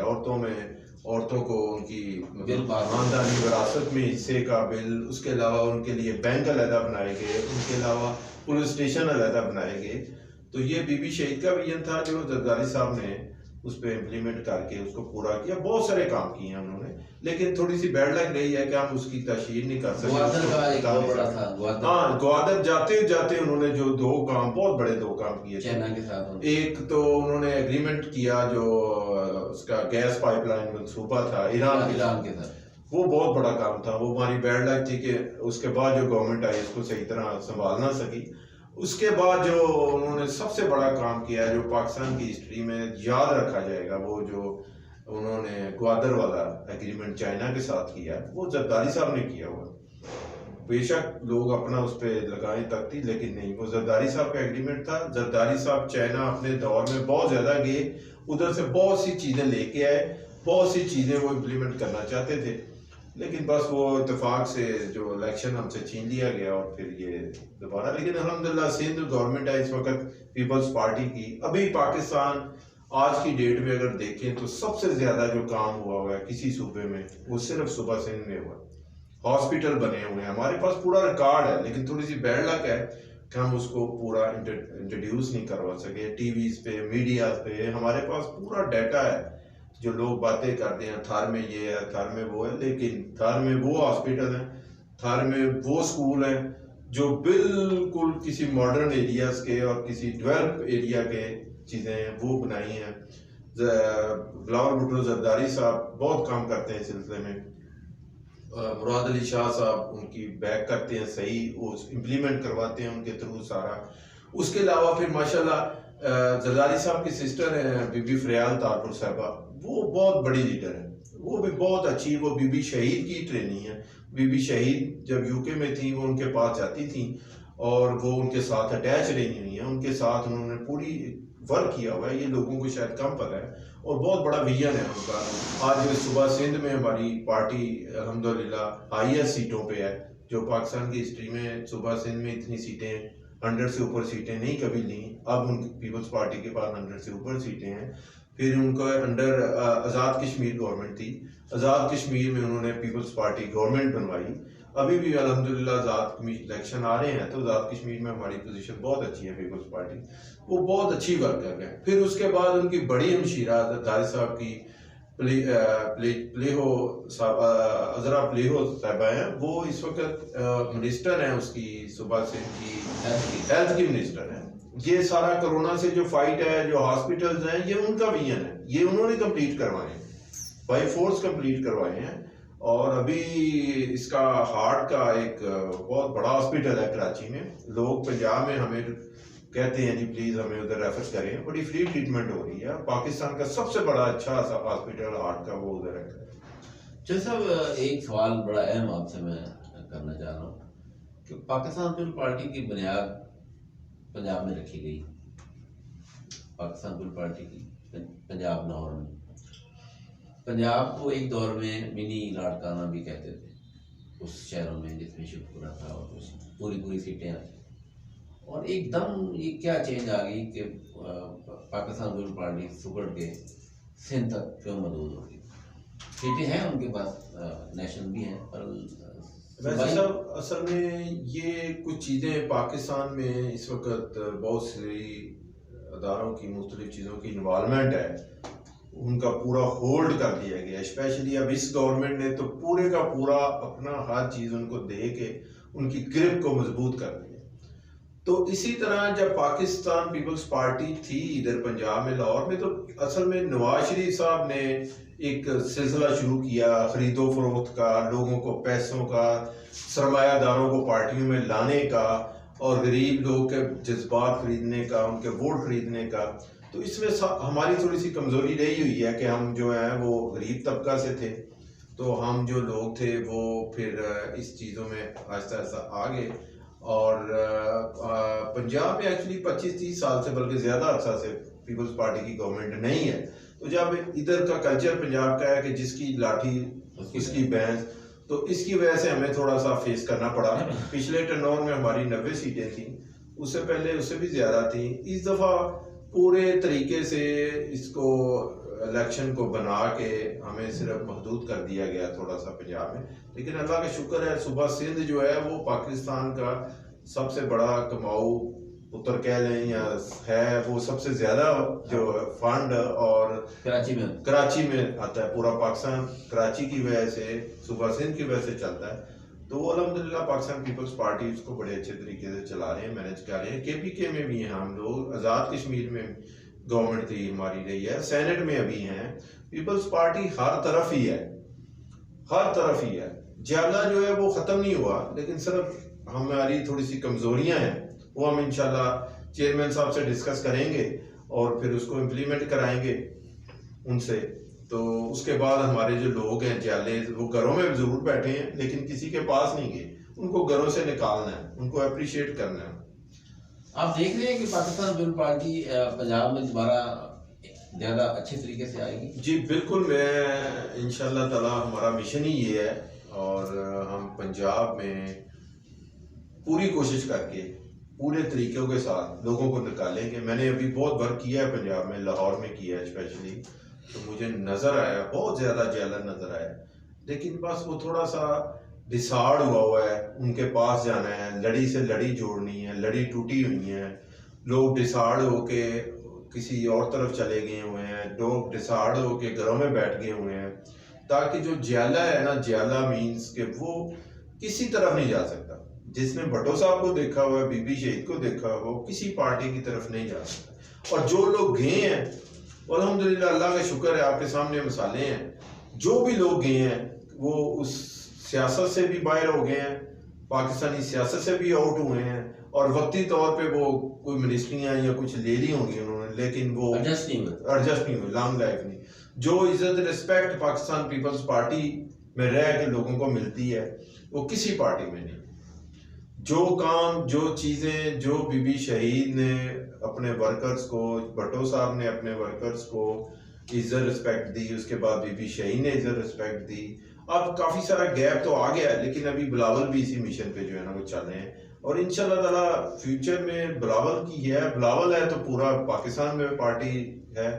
S2: औरतों को उनकी ख़ानदानी विरासत में हिस्से का बिल, उसके अलावा उनके लिए बैंक अलहदा बनाए गए, उनके अलावा पुलिस स्टेशन अलहदा बनाए गए। तो ये बीबी शहीद का विजन था जो जरदारी साहब ने उस पर इम्प्लीमेंट करके उसको पूरा किया। बहुत सारे काम किए हैं उन्होंने, लेकिन थोड़ी सी बैड लग रही है कि हम उसकी तशहीर नहीं कर सकते। हाँ, ग्वादर जाते जाते उन्होंने जो 2 काम, बहुत बड़े 2 काम किए
S1: चाइना के साथ।
S2: एक तो उन्होंने एग्रीमेंट किया जो उसका गैस पाइपलाइन मंसूबा था ईरान के साथ, वो बहुत बड़ा काम था। वो हमारी बैड लक थी कि उसके बाद जो गवर्नमेंट आई उसको सही तरह संभाल ना सकी। उसके बाद जो उन्होंने सबसे बड़ा काम किया जो पाकिस्तान की हिस्ट्री में याद रखा जाएगा, वो जो उन्होंने ग्वादर वाला एग्रीमेंट चाइना के साथ किया, वो जरदारी साहब ने किया हुआ। बेशक लोग अपना उस पर लगाएं तख्ती, लेकिन नहीं, वो जरदारी साहब का एग्रीमेंट था। जरदारी साहब चाइना अपने दौर में बहुत ज़्यादा गए उधर से बहुत सी चीज़ें लेके आए, बहुत सी चीज़ें वो इम्प्लीमेंट करना चाहते थे, लेकिन बस वो इत्तेफाक से जो इलेक्शन हमसे छीन लिया गया और फिर ये दोबारा। लेकिन अल्हम्दुलिल्लाह सिंध गवर्नमेंट है इस वक्त पीपल्स पार्टी की। अभी पाकिस्तान आज की डेट में अगर देखें तो सबसे ज़्यादा जो काम हुआ है किसी सूबे में वो सिर्फ सूबा सिंध में हुआ। हॉस्पिटल बने हुए हैं, हमारे पास पूरा रिकॉर्ड है, लेकिन थोड़ी सी बैड लक है कि हम उसको पूरा इंट्रोड्यूस नहीं करवा सके। टीवीज पे, मीडिया पे हमारे पास पूरा डाटा है, जो लोग बातें करते हैं थार में ये है, थार में वो है, लेकिन थार में वो हॉस्पिटल है, थार में वो स्कूल है जो बिल्कुल किसी मॉडर्न एरियाज के और किसी डेवलप एरिया के चीज़ें हैं वो बनाई हैं। बिलावल भुट्टो जरदारी साहब बहुत काम करते हैं इस सिलसिले में। मुराद अली शाह साहब उनकी बैक करते हैं, सही वो इम्प्लीमेंट करवाते हैं उनके थ्रू सारा। उसके अलावा फिर माशाल्लाह जरदारी साहब की सिस्टर हैं बीबी फरियाल तारपुर साहबा, वो बहुत बड़ी लीडर है, वो भी बहुत अच्छी, वो बीबी शहीद की ट्रेनी है। बीबी शहीद जब यूके में थी वो उनके पास जाती थी और वो उनके साथ अटैच रही हुई हैं, उनके साथ उन्होंने पूरी वर्क किया हुआ है, ये लोगों को शायद कम पता है, और बहुत बड़ा विजन है उनका। आज सुबह सिंध में हमारी पार्टी अल्हम्दुलिल्लाह हाईएस्ट सीटों पे है, जो पाकिस्तान की हिस्ट्री में सुबह सिंध में इतनी सीटें 100 से ऊपर सीटें नहीं कभी ली। अब उन पीपल्स पार्टी के पास 100 से ऊपर सीटें हैं। फिर उनको अंडर आज़ाद कश्मीर गवर्नमेंट थी, आज़ाद कश्मीर में उन्होंने पीपल्स पार्टी गवर्नमेंट बनवाई। अभी भी अल्हम्दुलिल्लाह आज़ाद इलेक्शन आ रहे हैं तो आज़ाद कश्मीर में हमारी पोजीशन बहुत अच्छी है, पीपल्स पार्टी वो बहुत अच्छी वर्क कर रहे हैं। फिर उसके बाद उनकी बड़ी हमशीरा दारी साहब की प्लेहो अजरा प्लेहो साहबा हैं, वो इस वक्त मिनिस्टर हैं उसकी सुबह से हेल्थ की मिनिस्टर हैं। ये सारा कोरोना से जो फाइट है, जो हॉस्पिटल्स हैं, ये उनका विजन है, ये उन्होंने कंप्लीट करवाए हैं, बाई फोर्स कंप्लीट करवाए हैं। और अभी इसका हार्ट का एक बहुत बड़ा हॉस्पिटल है कराची में। लोग पंजाब में हमें कहते हैं जी प्लीज हमें उधर रेफर करें, बड़ी फ्री ट्रीटमेंट हो रही है। पाकिस्तान का सबसे बड़ा अच्छा सा हॉस्पिटल हार्ट का वो उधर है।
S1: चल साहब, एक सवाल बड़ा अहम आपसे मैं करना चाह रहा हूँ कि पाकिस्तान पीपल पार्टी की बुनियाद पंजाब में रखी गई, पाकिस्तान पीपल पार्टी की पंजाब लाहौर में। पंजाब को एक दौर में मिनी लाड़काना भी कहते थे उस शहरों में जिसमें शिवपुरा था और पूरी सीटें आती। और एकदम ये क्या चेंज आ गई कि पाकिस्तान पीपल पार्टी सुगड़ के सिंध तक क्यों मौजूद होगी? सीटें हैं उनके पास, नेशनल भी हैं, पर
S2: वैसे सब असल में ये कुछ चीज़ें पाकिस्तान में इस वक्त बहुत सी अदारों की मुख्तलिफ चीज़ों की इन्वॉल्वमेंट है, उनका पूरा होल्ड कर दिया गया। स्पेशली अब इस गवर्नमेंट ने तो पूरे का पूरा अपना हर चीज़ उनको दे के उनकी ग्रिप को मजबूत कर दिया। तो इसी तरह जब पाकिस्तान पीपल्स पार्टी थी इधर पंजाब में लाहौर में, तो असल में नवाज शरीफ साहब ने एक सिलसिला शुरू किया खरीदो फरोख्त का, लोगों को पैसों का, सरमायादारों को पार्टियों में लाने का और गरीब लोगों के जज्बात खरीदने का, उनके वोट खरीदने का। तो इसमें हमारी थोड़ी सी कमज़ोरी रही हुई है कि हम जो है वो गरीब तबका से थे, तो हम जो लोग थे वो फिर इस चीज़ों में आहिस्ता आहिस्ता आ गए। और पंजाब में एक्चुअली 25-30 साल से बल्कि ज़्यादा अर्सा से पीपल्स पार्टी की गवर्नमेंट नहीं है। तो जब इधर का कल्चर पंजाब का है कि जिसकी लाठी उसकी भैंस, तो इसकी वजह से हमें थोड़ा सा फेस करना पड़ा। पिछले टर्नओवर में हमारी 90 सीटें थी, उससे पहले उससे भी ज़्यादा थी। इस दफ़ा पूरे तरीके से इसको इलेक्शन को बना के हमें सिर्फ महदूद कर दिया गया थोड़ा सा पंजाब में। लेकिन अल्लाह का शुक्र है, सुबह सिंध जो है वो पाकिस्तान का सबसे बड़ा कमाऊ पुत्र कह लें या है, वो सबसे ज़्यादा जो फंड और कराची में आता है। पूरा पाकिस्तान कराची की वजह से, सुबह सिंध की वजह से चलता है। तो अल्हम्दुलिल्लाह पाकिस्तान पीपल्स पार्टी उसको बड़े अच्छे तरीके से चला रहे हैं, मैनेज कर रहे हैं। KPK में भी हैं हम लोग, आज़ाद कश्मीर में गवर्नमेंट थी हमारी रही है, सेनेट में अभी हैं। पीपल्स पार्टी हर तरफ ही है, हर तरफ ही है। जाला जो है वो ख़त्म नहीं हुआ, लेकिन सिर्फ हमारी थोड़ी सी कमज़ोरियाँ हैं, वो हम इंशाल्लाह चेयरमैन साहब से डिस्कस करेंगे और फिर उसको इम्प्लीमेंट कराएंगे उनसे। तो उसके बाद हमारे जो लोग हैं जाले, वो घरों में ज़रूर बैठे हैं लेकिन किसी के पास नहीं गए, उनको घरों से निकालना है, उनको अप्रिशिएट करना है।
S1: आप देख रहे हैं कि पाकिस्तान पीपल पार्टी पंजाब में दोबारा ज़्यादा अच्छे तरीके से आएगी?
S2: जी बिल्कुल, मैं इंशाल्लाह ताला हमारा मिशन ही ये है, और हम पंजाब में पूरी कोशिश करके पूरे तरीक़ों के साथ लोगों को निकालेंगे। मैंने अभी बहुत वर्क किया है पंजाब में, लाहौर में किया है स्पेशली, तो मुझे नज़र आया बहुत ज़्यादा जलन नज़र आया, लेकिन बस वो थोड़ा सा डिसार्ड हुआ है, उनके पास जाना है, लड़ी से लड़ी जोड़नी है, लड़ी टूटी हुई है, लोग डिसार्ड होके किसी और तरफ चले गए हुए हैं, लोग डिसार्ड होके घरों में बैठ गए हुए हैं, ताकि जो ज्याला है ना, ज्याला मीन्स के वो किसी तरफ नहीं जा सकता। जिसने भट्टो साहब को देखा हुआ है, बीबी शहीद को देखा हुआ, वो किसी पार्टी की तरफ नहीं जा सकता। और जो लोग गए हैं, अल्हम्दुलिल्लाह अल्लाह का शुक्र है, आपके सामने मिसालें हैं, जो भी लोग गए हैं वो उस सियासत से भी बाहर हो गए हैं, पाकिस्तानी सियासत से भी आउट हुए हैं, और वक्ती तौर पे वो कोई मिनिस्ट्रियाँ या कुछ ले ली होंगी उन्होंने, लेकिन वो
S1: एडजस्ट नहीं हुए,
S2: लॉन्ग लाइफ नहीं। जो इज्जत रिस्पेक्ट पाकिस्तान पीपल्स पार्टी में रह के लोगों को मिलती है, वो किसी पार्टी में नहीं। जो काम, जो चीज़ें, जो बीबी शहीद ने अपने वर्कर्स को, भट्टो साहब ने अपने वर्कर्स को इज्जत रिस्पेक्ट दी, उसके बाद बीबी शहीद ने इज्जत रिस्पेक्ट दी। अब काफ़ी सारा गैप तो आ गया है, लेकिन अभी बिलावल भी इसी मिशन पे जो है ना वो चल रहे हैं, और इंशाल्लाह ताला फ्यूचर में बिलावल की है, बिलावल है तो पूरा पाकिस्तान में पार्टी है,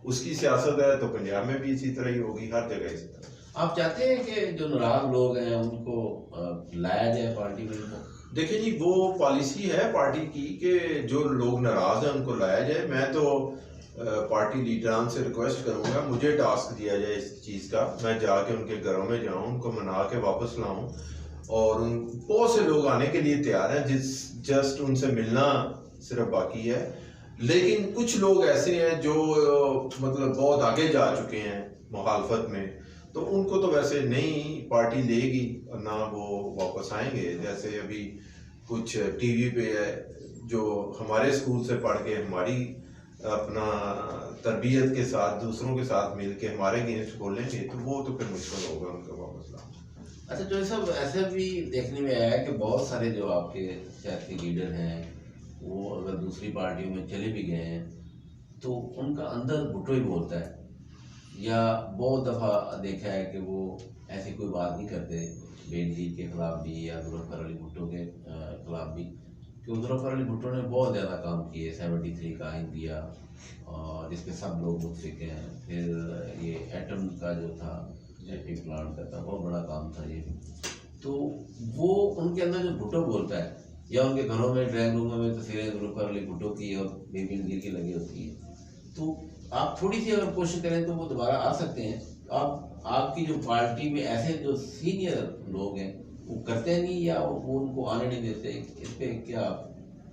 S2: उसकी सियासत है तो पंजाब में भी इसी तरह ही होगी, हर जगह इसी तरह।
S1: आप चाहते हैं कि जो नाराज लोग हैं उनको लाया जाए पार्टी में? उनको
S2: देखिए जी, वो पॉलिसी है पार्टी की कि जो लोग नाराज हैं उनको लाया जाए। मैं तो पार्टी लीडरान से रिक्वेस्ट करूंगा, मुझे टास्क दिया जाए इस चीज़ का, मैं जाके उनके घरों में जाऊं, उनको मना के वापस लाऊं, और उन बहुत से लोग आने के लिए तैयार हैं, जस्ट उनसे मिलना सिर्फ बाकी है। लेकिन कुछ लोग ऐसे हैं जो मतलब बहुत आगे जा चुके हैं मुखालफत में, तो उनको तो वैसे नहीं पार्टी लेगी और ना वो वापस आएंगे। जैसे अभी कुछ टीवी पे है जो हमारे स्कूल से पढ़ के हमारी अपना तरबियत के साथ दूसरों के साथ मिल के हमारे अगेंस्ट बोलेंगे, तो वो तो फिर मुश्किल होगा उनका वापस लाना।
S1: अच्छा, जो सब ऐसा भी देखने में आया कि बहुत सारे जो आपके सियासी लीडर हैं वो अगर दूसरी पार्टियों में चले भी गए हैं तो उनका अंदर भुट्टो ही बोलता है, या बहुत दफ़ा देखा है कि वो ऐसी कोई बात नहीं करते बेनज़ीर के ख़िलाफ़ भी या जुल्फ़िकार अली भुट्टो के ख़िलाफ़ भी, क्योंकि जुल्फ़िकार अली भुट्टो ने बहुत ज़्यादा काम किए, 73 का आइन दिया और जिस पे सब लोग मुतफ़िक हैं। फिर ये एटम का जो था, एटमी प्लांट का था, बहुत बड़ा काम था ये। तो वो उनके अंदर जो भुट्टो बोलता है, या उनके घरों में ड्राइंग रूमों में तस्वीरें जुल्फ़िकार अली भुट्टो की और बेबी नज़ीर की लगी होती है, तो आप थोड़ी सी अगर कोशिश करें तो वो दोबारा आ सकते हैं। आपकी जो पार्टी में ऐसे जो सीनियर लोग हैं वो करते नहीं, या वो उनको आने नहीं देते, इस पे क्या?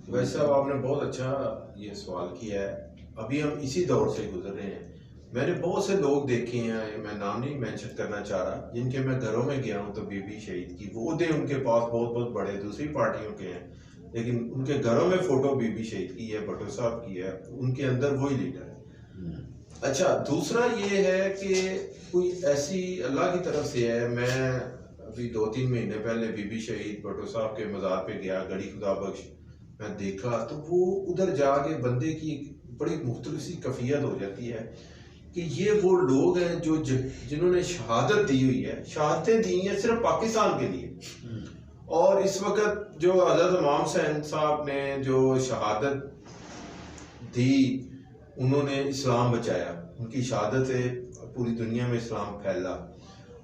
S2: वैसे अब आपने बहुत अच्छा ये सवाल किया है। अभी हम इसी दौर से गुजर रहे हैं। मैंने बहुत से लोग देखे हैं, मैं नाम नहीं मेंशन करना चाह रहा, जिनके मैं घरों में गया हूं तो बीबी शहीद की वो दे उनके पास बहुत बहुत बड़े दूसरी पार्टियों के हैं, लेकिन उनके घरों में फोटो बीबी शहीद की है, भट्टो साहब की है, उनके अंदर वही लीडर है। अच्छा, दूसरा ये है कि कोई ऐसी अल्लाह की तरफ से है। मैं अभी 2-3 महीने पहले बीबी शहीद भट्टो साहब के मज़ार पे गया, गड़ी खुदा बख्श, मैं देखा तो वो उधर जाके बंदे की बड़ी मुख्तलिफ सी कैफियत हो जाती है कि ये वो लोग हैं जो जिन्होंने शहादत दी हुई है, शहादतें दी हैं सिर्फ पाकिस्तान के लिए। और इस वक्त जो हज़रत इमाम हुसैन साहब ने जो शहादत दी, उन्होंने इस्लाम बचाया, उनकी शहादत से पूरी दुनिया में इस्लाम फैला।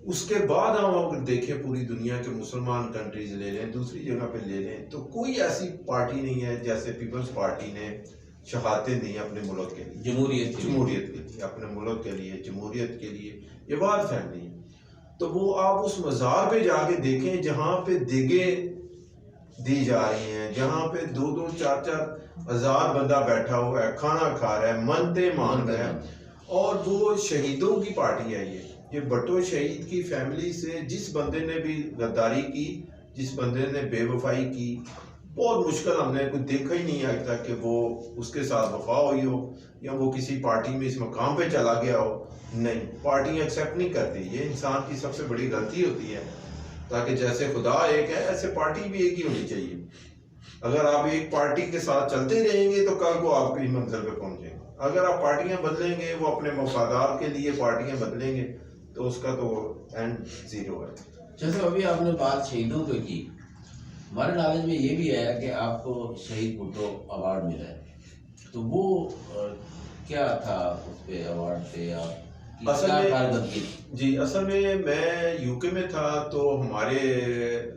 S2: उसके बाद हम अगर देखें पूरी दुनिया के मुसलमान कंट्रीज ले लें, दूसरी जगह पे ले लें, तो कोई ऐसी पार्टी नहीं है जैसे पीपल्स पार्टी ने शहादतें दी अपने मुल्क के लिए, जमहूरियत के लिए, अपने मुल्क के लिए, जमहूरियत के लिए, ये बात फैली है। तो वो आप उस मज़ार पे जाके देखें जहाँ पे दिगे दी जा रही हैं, जहाँ पे 2-2, 4-4 हज़ार बंदा बैठा हुआ है, खाना खा रहा है, मनते मान रहा है, और वो शहीदों की पार्टी है। ये भट्टो शहीद की फैमिली से जिस बंदे ने भी गद्दारी की, जिस बंदे ने बेवफाई की, बहुत मुश्किल हमने कुछ देखा ही नहीं आज तक कि वो उसके साथ वफा हुई हो या वो किसी पार्टी में इस मकाम पे चला गया हो। नहीं, पार्टी एक्सेप्ट नहीं करती, ये इंसान की सबसे बड़ी गलती होती है। ताकि जैसे खुदा एक है, ऐसे पार्टी भी एक ही होनी चाहिए। अगर आप एक पार्टी के साथ चलते रहेंगे तो कल को आप कहीं मंजिल पे पहुंचेंगे। अगर आप पार्टियां बदलेंगे, वो अपने मफादात के लिए पार्टियां बदलेंगे, तो उसका तो एंड जीरो है।
S1: जैसे अभी आपने बात शहीदों को की, हमारे नॉलेज में ये भी है कि आपको शहीद भुट्टो अवार्ड मिला है, तो वो क्या था उस पे अवार्ड पे आप
S2: असल में
S1: कारकर्दगी?
S2: जी, असल में मैं यूके में था, तो हमारे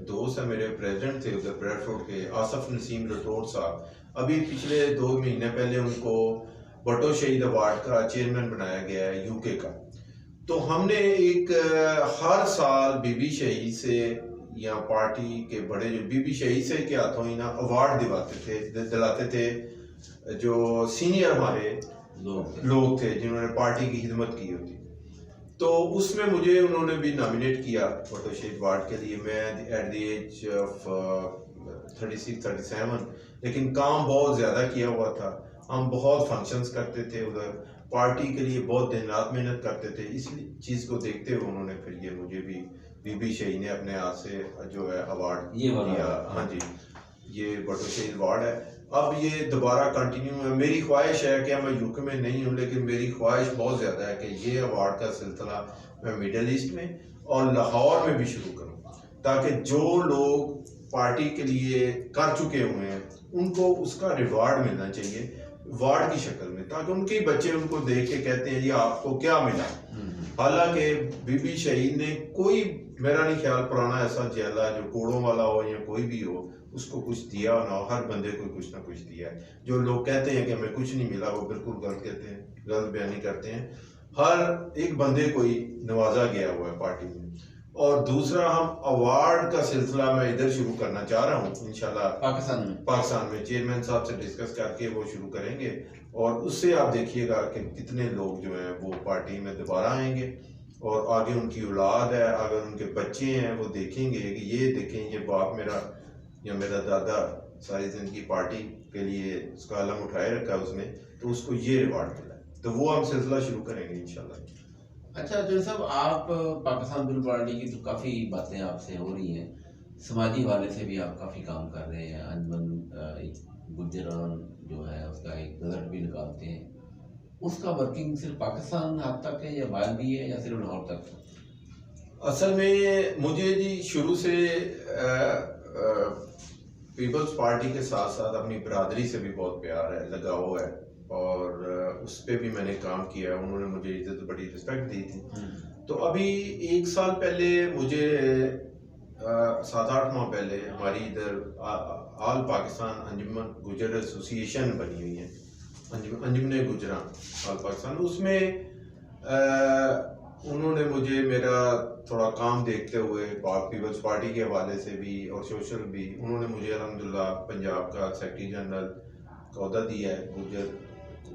S2: दोस्त हैं, मेरे प्रेसिडेंट थे उधर ब्रेडफोर्ड के, आसफ नसीम रटोर साहब, अभी पिछले 2 महीने पहले उनको भुट्टो शहीद अवार्ड का चेयरमैन बनाया गया है यूके का। तो हमने एक हर साल बीबी शहीद से या पार्टी के बड़े जो बीबी शहीद से के हाथों ही ना अवार्ड दिलाते थे जो सीनियर हमारे लोग थे जिन्होंने पार्टी की खिदमत की होती। तो उसमें मुझे उन्होंने भी नॉमिनेट किया भुट्टो शहीद अवार्ड के लिए। मैं एट द एज ऑफ 36-37, लेकिन काम बहुत ज़्यादा किया हुआ था। हम बहुत फंक्शंस करते थे उधर, पार्टी के लिए बहुत दिन रात मेहनत करते थे। इस चीज़ को देखते हुए उन्होंने फिर ये मुझे भी बीबी शहीद ने अपने हाथ से जो है अवार्ड दिया। हाँ जी, ये भुट्टो शहीद अवार्ड है। अब ये दोबारा कंटिन्यू है। मेरी ख्वाहिश है कि मैं यूके में नहीं हूँ, लेकिन मेरी ख्वाहिश बहुत ज़्यादा है कि ये अवार्ड का सिलसिला मैं मिडल ईस्ट में और लाहौर में भी शुरू करूँ, ताकि जो लोग पार्टी के लिए कर चुके हुए हैं उनको उसका रिवार्ड मिलना चाहिए अवार्ड की शक्ल में, ताकि उनके बच्चे उनको देख के कहते हैं ये आपको क्या मिला। हालांकि बीबी शहीद ने कोई, मेरा नहीं ख्याल पुराना ऐसा चेला जो कोड़ों वाला हो या कोई भी हो उसको कुछ दिया ना हो, हर बंदे को कुछ ना कुछ दिया है। जो लोग कहते हैं कि हमें कुछ नहीं मिला, वो बिल्कुल गलत कहते हैं, गलत बयानी करते हैं। हर एक बंदे को ही नवाजा गया हुआ है पार्टी में। और दूसरा, हम अवार्ड का सिलसिला मैं इधर शुरू करना चाह रहा हूँ इंशाल्लाह, पाकिस्तान में चेयरमैन साहब से डिस्कस करके वो शुरू करेंगे, और उससे आप देखिएगा कि कितने लोग जो हैं वो पार्टी में दोबारा आएंगे, और आगे उनकी औलाद है, अगर उनके बच्चे हैं वो देखेंगे कि ये देखें ये बाप मेरा या मेरा दादा सारी जिंदगी पार्टी के लिए उसका अलम उठाए रखा है उसने, तो उसको ये रिवार्ड मिला। तो वो हम सिलसिला शुरू करेंगे इंशाल्लाह।
S1: अच्छा जो साहब, आप पाकिस्तान पीपल पार्टी की तो काफ़ी बातें आपसे हो रही हैं, समाजी वाले से भी आप काफ़ी काम कर रहे हैं, अंजमन गुजरान जो है उसका एक रिजल्ट भी निकालते हैं, उसका वर्किंग सिर्फ पाकिस्तान हद तक है या बाहर भी है या सिर्फ लाहौर तक?
S2: असल में मुझे जी शुरू से पीपल्स पार्टी के साथ साथ अपनी बरादरी से भी बहुत प्यार है, लगाव है, और उस पर भी मैंने काम किया। उन्होंने मुझे इज्जत, बड़ी रिस्पेक्ट दी थी। तो अभी 1 साल पहले मुझे 7-8 माह पहले हमारी इधर आल पाकिस्तान अंजुमन गुजर एसोसिएशन बनी हुई है, अंजुमन गुजरान आल पाकिस्तान। उसमें उन्होंने मुझे मेरा थोड़ा काम देखते हुए पीपल्स पार्टी के हवाले से भी और सोशल भी, उन्होंने मुझे अल्हम्दुलिल्लाह पंजाब का सेक्रेटरी जनरल का ओहदा दिया है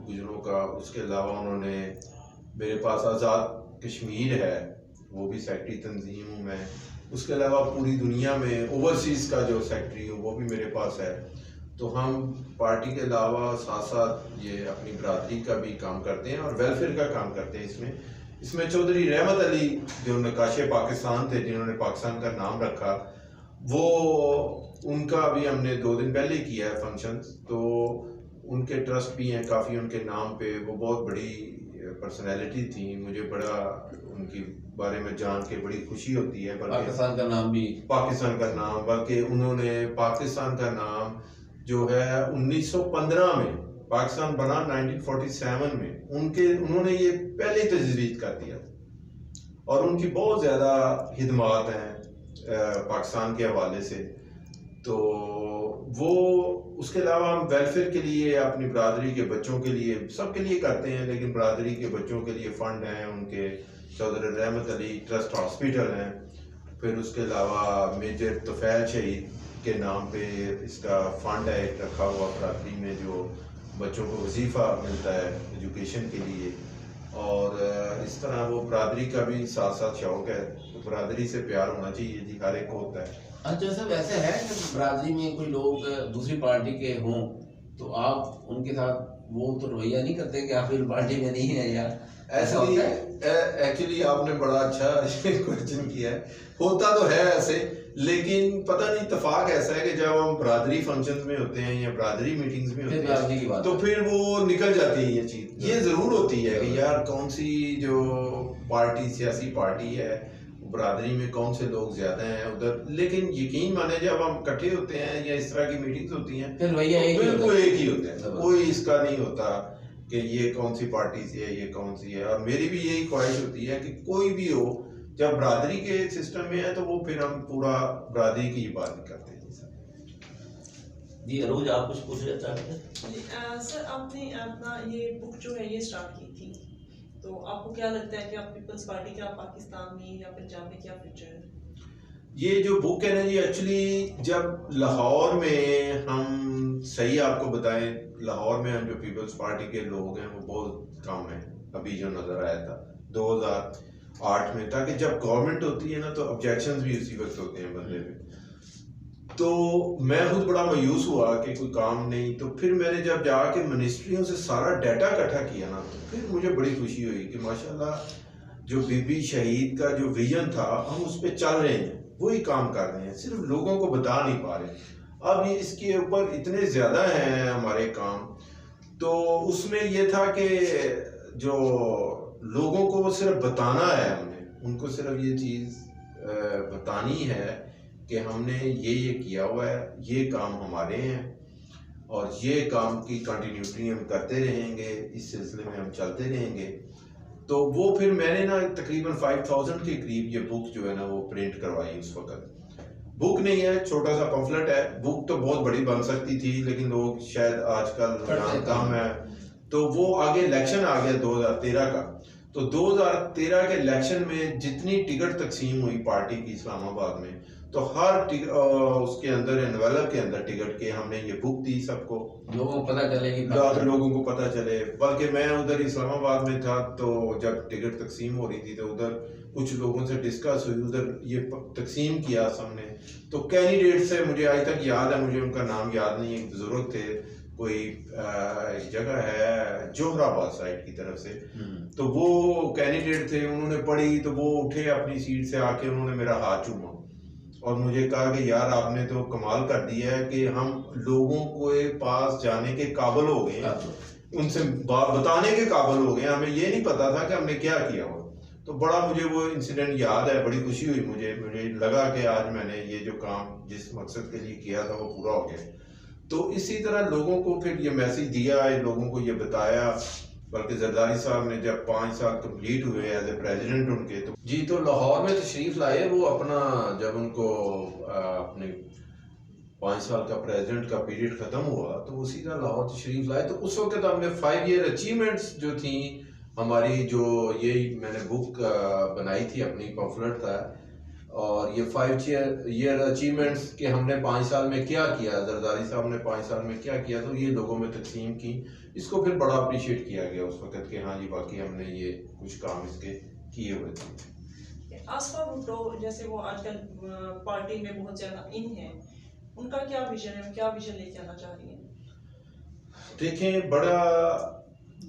S2: गुजरों का। उसके अलावा उन्होंने मेरे पास आज़ाद कश्मीर है, वो भी सेक्रेटरी तंजीम हूँ मैं। उसके अलावा पूरी दुनिया में ओवरसीज़ का जो सेक्रेटरी हो वो भी मेरे पास है। तो हम पार्टी के अलावा साथ साथ ये अपनी बरादरी का भी काम करते हैं और वेलफेयर का काम करते हैं। इसमें चौधरी रहमत अली जो नकाशे पाकिस्तान थे, जिन्होंने पाकिस्तान का नाम रखा, वो उनका भी हमने 2 दिन पहले किया है फंक्शंस। तो उनके ट्रस्ट भी हैं काफ़ी उनके नाम पे, वो बहुत बड़ी पर्सनैलिटी थी, मुझे बड़ा उनकी बारे में जान के बड़ी खुशी होती है।
S1: पाकिस्तान का नाम भी,
S2: पाकिस्तान का नाम, बल्कि उन्होंने पाकिस्तान का नाम जो है 1915 में, पाकिस्तान बना 1947 में, उन्होंने ये पहले तजवीज़ कर दिया और उनकी बहुत ज़्यादा खिदमात हैं पाकिस्तान के हवाले से। तो वो, उसके अलावा हम वेलफेयर के लिए अपनी बरादरी के बच्चों के लिए, सबके लिए करते हैं, लेकिन बरादरी के बच्चों के लिए फ़ंड हैं उनके, चौधरी रहमत अली ट्रस्ट हॉस्पिटल हैं। फिर उसके अलावा मेजर तुफैल शहीद के नाम पे इसका फ़ंड है एक रखा हुआ बरादरी में, जो बच्चों को वजीफ़ा मिलता है एजुकेशन के लिए। और इस तरह वो बरादरी का भी साथ साथ शौक़ है। तो बरादरी से प्यार होना चाहिए जी, हर एक को होता है।
S1: अच्छा सब ऐसे है कि बरादरी में कोई लोग दूसरी पार्टी के हों तो आप उनके साथ वो तो रवैया नहीं करते कि आप इस पार्टी में नहीं है, या ऐसा होता है?
S2: एक्चुअली आपने बड़ा अच्छा क्वेश्चन किया है। होता तो है ऐसे, लेकिन पता नहीं इत्तेफाक ऐसा है कि जब हम बरादरी फंक्शंस में होते हैं या बरादरी मीटिंग्स में होते हैं तो फिर वो निकल जाती है ये चीज। ये जरूर होती है कि यार कौन सी जो पार्टी, सियासी पार्टी है, बरादरी में कौन से लोग ज्यादा हैं उधर, लेकिन यकीन माने जब हम इकट्ठे होते हैं या इस तरह की मीटिंग्स होती हैं
S1: फिर भैया
S2: बिल्कुल एक ही होते हैं, कोई इसका नहीं होता कि ये कौन सी पार्टी से है, ये कौन सी है। और मेरी भी यही ख्वाहिश होती है कि कोई भी हो, जब बरादरी के सिस्टम में है तो वो फिर हम पूरा बरादरी की बात करते हैं।
S1: जी अरूज, आप कुछ पूछना चाहते हैं?
S3: सर, आपने अपना ये बुक जो है ये स्टार्ट की थी, तो आपको क्या लगता है कि आप पीपल्स पार्टी का पाकिस्तान में या पंजाब में क्या फ्यूचर है?
S2: ये जो बुक है ना जी, एक्चुअली जब लाहौर में हम, सही आपको बताएं, लाहौर में हम जो पीपल्स पार्टी के लोग हैं वो बहुत कम है। अभी जो नजर आया था 2008 में, ताकि जब गवर्नमेंट होती है ना तो ऑब्जेक्शंस भी उसी वक्त होते हैं बंदे पे। तो मैं खुद बड़ा मायूस हुआ कि कोई काम नहीं। तो फिर मैंने जब जाके मिनिस्ट्रियों से सारा डाटा इकट्ठा किया ना, तो फिर मुझे बड़ी खुशी हुई कि माशाल्लाह जो बीबी शहीद का जो विजन था हम उस पर चल रहे हैं, वही काम कर रहे हैं, सिर्फ लोगों को बता नहीं पा रहे। अब ये इसके ऊपर इतने ज्यादा हैं हमारे काम। तो उसमें ये था कि जो लोगों को सिर्फ बताना है, हमने उनको सिर्फ ये चीज बतानी है कि हमने ये किया हुआ है, ये काम हमारे हैं और ये काम की कंटिन्यूटी हम करते रहेंगे, इस सिलसिले में हम चलते रहेंगे। तो वो फिर मैंने ना तकरीबन 5000 के करीब ये बुक जो है ना वो प्रिंट करवाई। उस वक्त बुक नहीं है, छोटा सा पम्फलेट है। बुक तो बहुत बड़ी बन सकती थी, लेकिन लोग शायद आजकल रुझान कम है, तो वो आगे इलेक्शन आ गया 2013 का। तो 2013 के इलेक्शन में जितनी टिकट तकसीम हुई पार्टी की इस्लामाबाद में, तो हर उसके अंदर एनवेलप के अंदर टिकट के हमने ये बुक दी सबको, लोगों को पता चले कि लोगों को पता चले। बल्कि मैं उधर इस्लामाबाद में था, तो जब टिकट तकसीम हो रही थी तो उधर कुछ लोगों से डिस्कस हुई, उधर ये तकसीम किया सबने। तो कैंडिडेट से मुझे आज तक याद है, मुझे उनका नाम याद नहीं, एक बुजुर्ग थे, कोई जगह है जोहराबाद साइड की तरफ से, तो वो कैंडिडेट थे। उन्होंने पढ़ी तो वो उठे अपनी सीट से आके, उन्होंने मेरा हाथ चूमा और मुझे कहा कि यार आपने तो कमाल कर दिया है कि हम लोगों के पास जाने के काबिल हो गए, उनसे बात बताने के काबिल हो गए, हमें ये नहीं पता था कि हमने क्या किया हो। तो बड़ा मुझे वो इंसिडेंट याद है, बड़ी खुशी हुई मुझे लगा कि आज मैंने ये जो काम जिस मकसद के लिए किया था वो पूरा हो गया। तो इसी तरह लोगों को फिर ये मैसेज दिया, लोगों को ये बताया। बल्कि जरदारी साहब ने जब 5 साल कंप्लीट हुए एज ए प्रेसिडेंट उनके, तो जी तो लाहौर में तशरीफ लाए वो अपना, जब उनको अपने 5 साल का प्रेसिडेंट का पीरियड खत्म हुआ तो वो सीधा लाहौर तशरीफ लाए। तो उस वक्त हमने 5 ईयर अचीवमेंट्स जो थी हमारी, जो ये मैंने बुक बनाई थी, अपनी पम्फलेट था, और ये 5 ईयर अचीवमेंट्स के हमने 5 साल में क्या किया, जरदारी साहब ने 5 साल में क्या किया, तो ये लोगों में तकसीम की। इसको फिर बड़ा अप्रिशिएट किया गया उस वक्त कि हाँ जी वाकई हमने ये कुछ काम इसके किए हुए थे।
S3: आसफा भुट्टो जैसे वो आजकल पार्टी में बहुत ज्यादा इन है, उनका क्या विजन है, क्या विजन लेके आना चाह रही है?
S2: देखें, बड़ा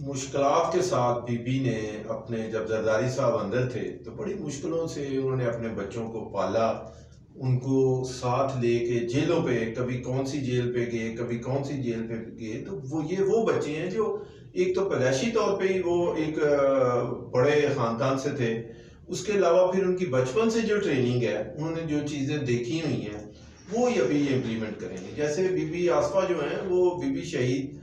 S2: मुश्किलात के साथ बीबी ने अपने, जब जरदारी साहब अंदर थे तो बड़ी मुश्किलों से उन्होंने अपने बच्चों को पाला, उनको साथ लेके जेलों पे, कभी कौन सी जेल पे गए, कभी कौन सी जेल पे गए। तो वो बच्चे हैं जो एक तो पैदाइशी तौर पे ही वो एक बड़े खानदान से थे, उसके अलावा फिर उनकी बचपन से जो ट्रेनिंग है, उन्होंने जो चीज़ें देखी हुई हैं वो अभी इम्प्लीमेंट करेंगे। जैसे बीबी आसफा जो हैं, वो बीबी शहीद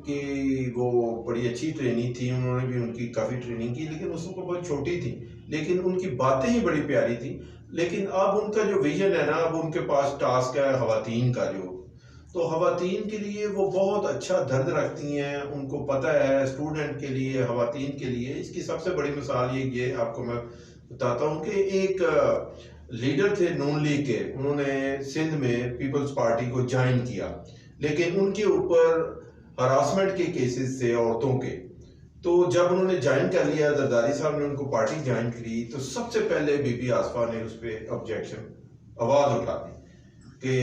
S2: कि वो बड़ी अच्छी ट्रेनिंग थी, उन्होंने भी उनकी काफ़ी ट्रेनिंग की, लेकिन उस वक्त बहुत छोटी थी, लेकिन उनकी बातें ही बड़ी प्यारी थी। लेकिन अब उनका जो विजन है ना, अब उनके पास टास्क है ख़वातीन का, जो तो ख़वातीन के लिए वो बहुत अच्छा दर्द रखती हैं, उनको पता है स्टूडेंट के लिए, ख़वातीन के लिए। इसकी सबसे बड़ी मिसाल ये आपको मैं बताता हूँ कि एक लीडर थे नून लीग के, उन्होंने सिंध में पीपल्स पार्टी को ज्वाइन किया, लेकिन उनके ऊपर हरासमेंट के केसेस थे औरतों के। तो जब उन्होंने ज्वाइन कर लिया, जरदारी साहब ने उनको पार्टी ज्वाइन करी, तो सबसे पहले बीबी आसफा ने उस पर ऑब्जेक्शन आवाज उठा दी कि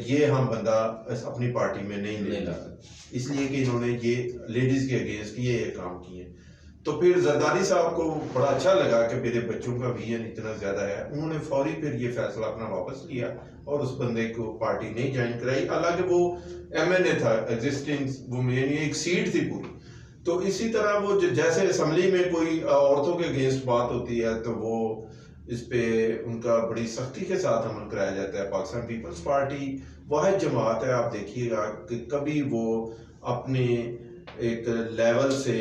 S2: ये हम बंदा अपनी पार्टी में नहीं ले सकते, इसलिए कि इन्होंने ये लेडीज के अगेंस्ट ये काम किए। तो फिर जरदारी साहब को बड़ा अच्छा लगा कि मेरे बच्चों का विजन इतना ज़्यादा है, उन्होंने फौरी फिर ये फैसला अपना वापस लिया और उस बंदे को पार्टी नहीं ज्वाइन कराई। हालांकि वो MNA था एग्जिस्टिंग, वो यानी एक सीट थी पूरी। तो इसी तरह वो जैसे असम्बली में कोई औरतों के अगेंस्ट बात होती है तो वो इस पे उनका बड़ी सख्ती के साथ अमल कराया जाता है। पाकिस्तान पीपल्स पार्टी वाहिद जमात है, आप देखिएगा कि कभी वो अपने एक लेवल से,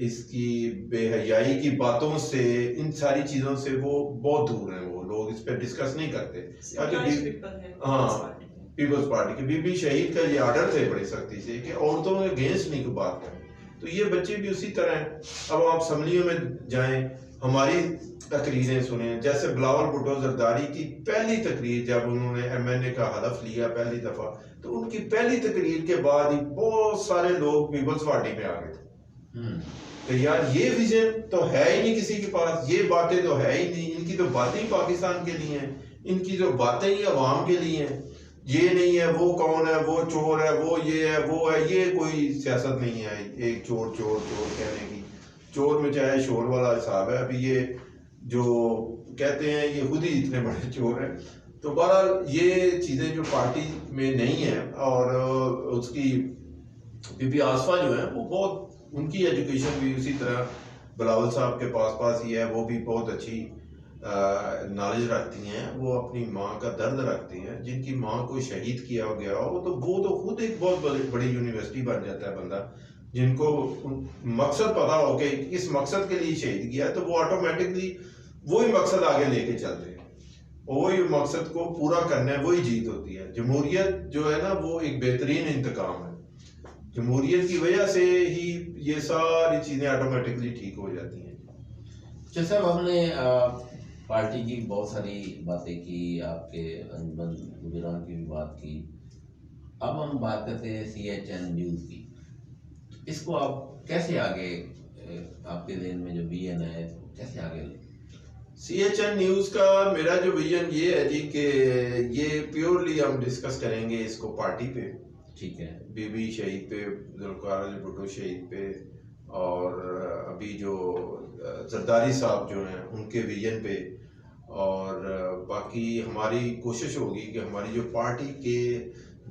S2: इसकी बेहयाई की बातों से, इन सारी चीज़ों से वो बहुत दूर हैं। वो लोग इस पर डिस्कस नहीं करते। हाँ, पीपल्स पार्टी के बीबी शहीद का ये आर्डर थे बड़ी सख्ती से कि औरतों के अगेंस्ट नहीं कोई बात करें। तो ये बच्चे भी उसी तरह हैं। अब आप असम्बलियों में जाएं, हमारी तकरीरें सुने, जैसे बिलावल भुट्टो जरदारी की पहली तकरीर जब उन्होंने MNA का हलफ लिया पहली दफा, तो उनकी पहली तकरीर के बाद ही बहुत सारे लोग पीपल्स पार्टी में आ गए थे तो यार ये विजन तो है ही नहीं किसी के पास, ये बातें तो है ही नहीं, इनकी तो बातें ही पाकिस्तान के लिए हैं, इनकी जो बातें ही अवाम के लिए हैं। ये नहीं है वो कौन है, वो चोर है, वो ये है, वो है, ये कोई सियासत नहीं है। एक चोर चोर चोर कहने की, चोर में चाहे शोर वाला हिसाब है। अभी ये जो कहते हैं ये खुद ही इतने बड़े चोर हैं। तो बहरहाल ये चीज़ें जो पार्टी में नहीं है, और उसकी बीबी आसफा जो है वो बहुत, उनकी एजुकेशन भी उसी तरह बिलावल साहब के पास ही है, वो भी बहुत अच्छी नॉलेज रखती हैं। वो अपनी माँ का दर्द रखती हैं, जिनकी माँ को शहीद किया गया हो तो वो तो खुद एक बहुत बड़ी यूनिवर्सिटी बन जाता है बंदा, जिनको मकसद पता हो कि इस मकसद के लिए शहीद किया, तो वो ऑटोमेटिकली वही मकसद आगे लेके चलते हैं और वही मकसद को पूरा करना है, वही जीत होती है। जमहूरियत जो है ना वो एक बेहतरीन इंतकाम है। जमहूरियत की वजह से ही ये सारी चीज़ें ऑटोमेटिकली ठीक हो जाती हैं।
S1: जैसा हमने पार्टी की बहुत सारी बातें की, आपके अंजुमन गुजरान की भी बात की, अब हम बात करते हैं CHN न्यूज़ की। इसको आप कैसे आगे, आपके ज़हन में जो विजन है कैसे आगे?
S2: CHN न्यूज़ का मेरा जो विजन ये है जी कि ये प्योरली हम डिस्कस करेंगे इसको पार्टी पे,
S1: ठीक है,
S2: बीबी शहीद पे, जुल्फ़िकार अली भुट्टो शहीद पे, और अभी जो जरदारी साहब जो हैं उनके विजन पे, और बाकी हमारी कोशिश होगी कि हमारी जो पार्टी के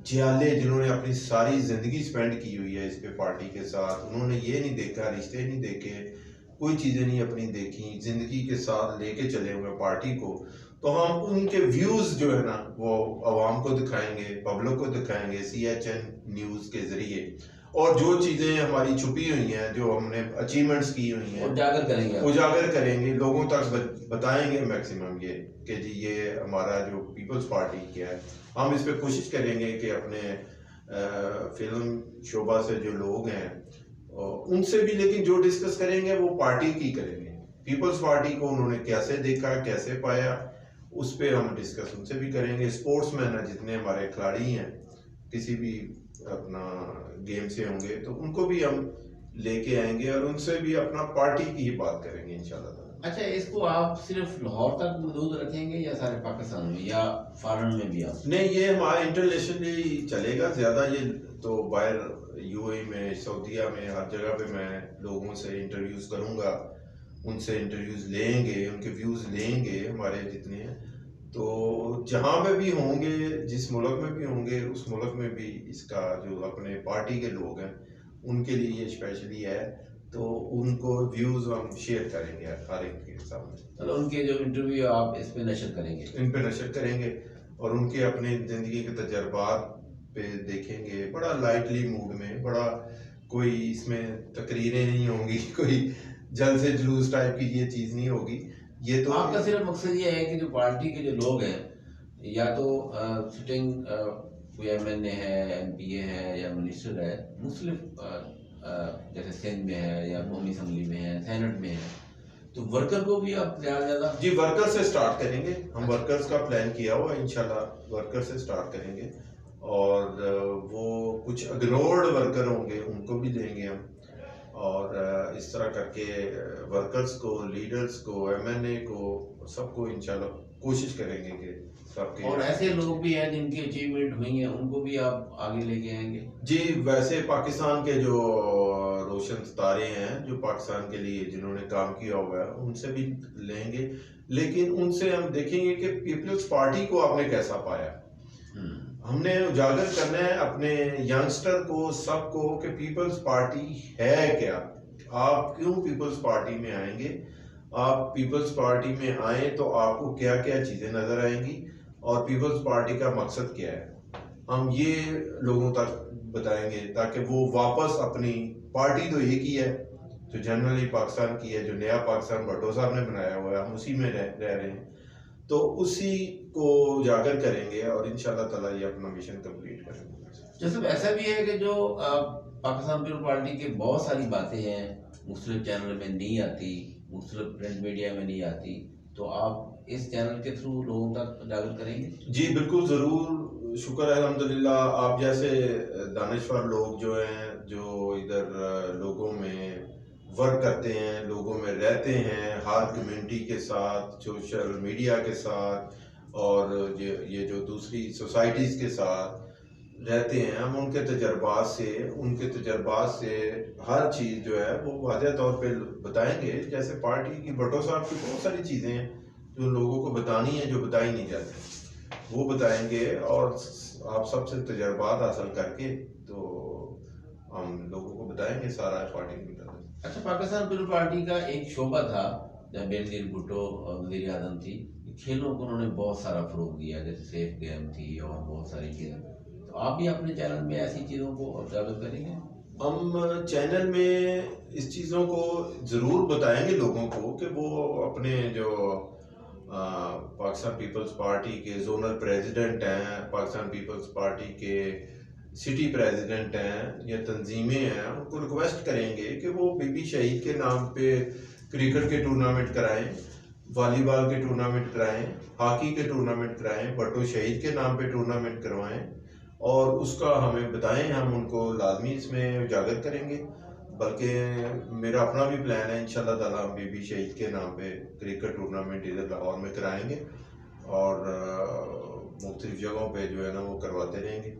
S2: जियाले जिन्होंने अपनी सारी ज़िंदगी स्पेंड की हुई है इस पे पार्टी के साथ, उन्होंने ये नहीं देखा, रिश्ते नहीं देखे, कोई चीज़ें नहीं अपनी देखी, ज़िंदगी के साथ लेके चले हुए पार्टी को, तो हम उनके व्यूज़ जो है ना वो आवाम को दिखाएंगे, पब्लिक को दिखाएंगे CHN न्यूज़ के ज़रिए। और जो चीज़ें हमारी छुपी हुई हैं, जो हमने अचीवमेंट्स की हुई हैं, उजागर करेंगे, लोगों तक बताएंगे मैक्सिमम ये कि जी ये हमारा जो पीपल्स पार्टी क्या है। हम इस पे कोशिश करेंगे कि अपने फिल्म शोबा से जो लोग हैं उनसे भी, लेकिन जो डिस्कस करेंगे वो पार्टी की करेंगे, पीपल्स पार्टी को उन्होंने कैसे देखा, कैसे पाया, उस पर हम डिस्कस उनसे भी करेंगे। स्पोर्ट्समैन है जितने हमारे खिलाड़ी हैं, किसी भी अपना गेम से होंगे, तो उनको भी हम लेके आएंगे और उनसे भी अपना पार्टी की ही बात करेंगे इंशाल्लाह।
S1: अच्छा, इसको आप सिर्फ लाहौर तक महदूद रखेंगे या सारे पाकिस्तान में या फॉरेन में भी आप?
S2: नहीं, ये हमारा इंटरनेशनली चलेगा ज़्यादा। ये तो बाहर UAE में, सऊदीया में, हर जगह पे मैं लोगों से इंटरव्यूज़ करूँगा, उनसे इंटरव्यूज़ लेंगे, उनके व्यूज़ लेंगे हमारे जितने हैं। तो जहाँ पे भी होंगे, जिस मुल्क में भी होंगे, उस मुल्क में भी इसका जो अपने पार्टी के लोग हैं उनके लिए ये स्पेशली है, तो उनको व्यूज़ हम शेयर करेंगे हर एक के सामने।
S1: मतलब उनके जो इंटरव्यू आप इस पे नशर करेंगे?
S2: इन पे नशर करेंगे और उनके अपने ज़िंदगी के तजर्बात पे देखेंगे, बड़ा लाइटली मूड में, बड़ा कोई इसमें तकरीरें नहीं होंगी, कोई जल से जुलूस टाइप की ये चीज़ नहीं होगी। ये तो
S1: आपका सिर्फ मकसद ये है कि जो पार्टी के जो लोग हैं, या तो सिटिंग कोई MNA है, MPA है या मिनिस्टर है, मुख्तलिफ जैसे सिंध में है या कौमी असम्बली में है, सेनेट में है, तो वर्कर को भी आप ज़्यादा?
S2: जी, वर्कर से स्टार्ट करेंगे हम। वर्कर्स का प्लान किया हुआ है, इंशाल्लाह वर्कर से स्टार्ट करेंगे। और वो कुछ अग्नोर्ड वर्कर होंगे उनको भी लेंगे हम, और इस तरह करके वर्कर्स को, लीडर्स को, MNA को, सबको इंशाल्लाह कोशिश करेंगे कि सबके।
S1: और ऐसे लोग भी हैं जिनकी अचीवमेंट हुई है, उनको भी आप आगे लेके आएंगे?
S2: जी, वैसे पाकिस्तान के जो रोशन सितारे हैं जो पाकिस्तान के लिए जिन्होंने काम किया हुआ है उनसे भी लेंगे, लेकिन उनसे हम देखेंगे कि पीपल्स पार्टी को आपने कैसा पाया। हमने उजागर करना है अपने यंगस्टर को, सबको, कि पीपल्स पार्टी है क्या, आप क्यों पीपल्स पार्टी में आएंगे, आप पीपल्स पार्टी में आए तो आपको क्या क्या चीज़ें नज़र आएंगी और पीपल्स पार्टी का मकसद क्या है, हम ये लोगों तक बताएंगे ताकि वो वापस अपनी पार्टी तो एक ही है जो जनरली पाकिस्तान की है, जो नया पाकिस्तान भट्टो साहब ने बनाया हुआ है, हम उसी में रह रहे हैं, तो उसी को उजागर करेंगे और इंशाल्लाह ताला ये अपना मिशन कंप्लीट करेंगे।
S1: जैसे ऐसा भी है कि जो पाकिस्तान पीपल पार्टी की बहुत सारी बातें हैं मुख्तलिफ चैनल में नहीं आती, मुख्तलिफ प्रिंट मीडिया में नहीं आती, तो आप इस चैनल के थ्रू लोगों तक उजागर करेंगे?
S2: जी बिल्कुल, ज़रूर, शुक्र है अल्हम्दुलिल्लाह, आप जैसे दानिशवर लोग जो हैं, जो इधर लोगों में वर्क करते हैं, लोगों में रहते हैं, हर कम्युनिटी के साथ, सोशल मीडिया के साथ और ये जो दूसरी सोसाइटीज़ के साथ रहते हैं, हम उनके तजर्बात से हर चीज़ जो है वो वाज़ेह तौर पे बताएंगे। जैसे पार्टी की भट्टो साहब की बहुत सारी चीज़ें हैं जो लोगों को बतानी है, जो बताई नहीं जाती, वो बताएंगे और आप सबसे तजर्बात हासिल करके तो हम लोगों को बताएंगे सारा पार्टी की तरफ।
S1: अच्छा, पाकिस्तान पीपल पार्टी का एक शोबा था जब बेनजीर भुट्टो वज़ीर आज़म थी, खेलों को उन्होंने बहुत सारा फरोग दिया, जैसे सेफ गेम थी और बहुत सारी चीज़ें, तो आप भी अपने चैनल में ऐसी चीज़ों को उजागर करेंगे?
S2: हम चैनल में इस चीज़ों को ज़रूर बताएंगे लोगों को कि वो अपने जो पाकिस्तान पीपल्स पार्टी के जोनल प्रेसिडेंट हैं, पाकिस्तान पीपल्स पार्टी के सिटी प्रेसिडेंट हैं या तंजीमें हैं, उनको रिक्वेस्ट करेंगे कि वो बीबी शहीद के नाम पे क्रिकेट के टूर्नामेंट कराएं, वॉलीबॉल के टूर्नामेंट कराएं, हॉकी के टूर्नामेंट कराएं, भट्टो शहीद के नाम पे टूर्नामेंट करवाएं और उसका हमें बताएं, हम उनको लाजमी इसमें उजागर करेंगे। बल्कि मेरा अपना भी प्लान है, इंशाल्लाह ताला हम बीबी शहीद के नाम पे क्रिकेट टूर्नामेंट इधर लाहौर में कराएंगे और मुख्तलिफ जगहों पे जो है ना वो करवाते रहेंगे।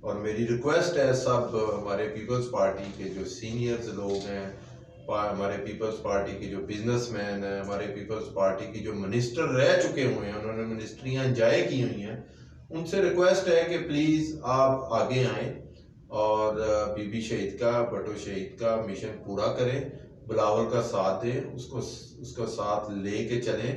S2: और मेरी रिक्वेस्ट है सब हमारे पीपल्स पार्टी के जो सीनियर्स लोग हैं, हमारे पीपल्स पार्टी के जो बिजनेसमैन हैं, हमारे पीपल्स पार्टी की जो मिनिस्टर रह चुके हुए हैं, उन्होंने मिनिस्ट्रियाँ जाए की हुई हैं, उनसे रिक्वेस्ट है कि प्लीज़ आप आगे आएँ और बीबी शहीद का, भट्टो शहीद का मिशन पूरा करें, बिलावल का साथ दें, उसका साथ ले के चलें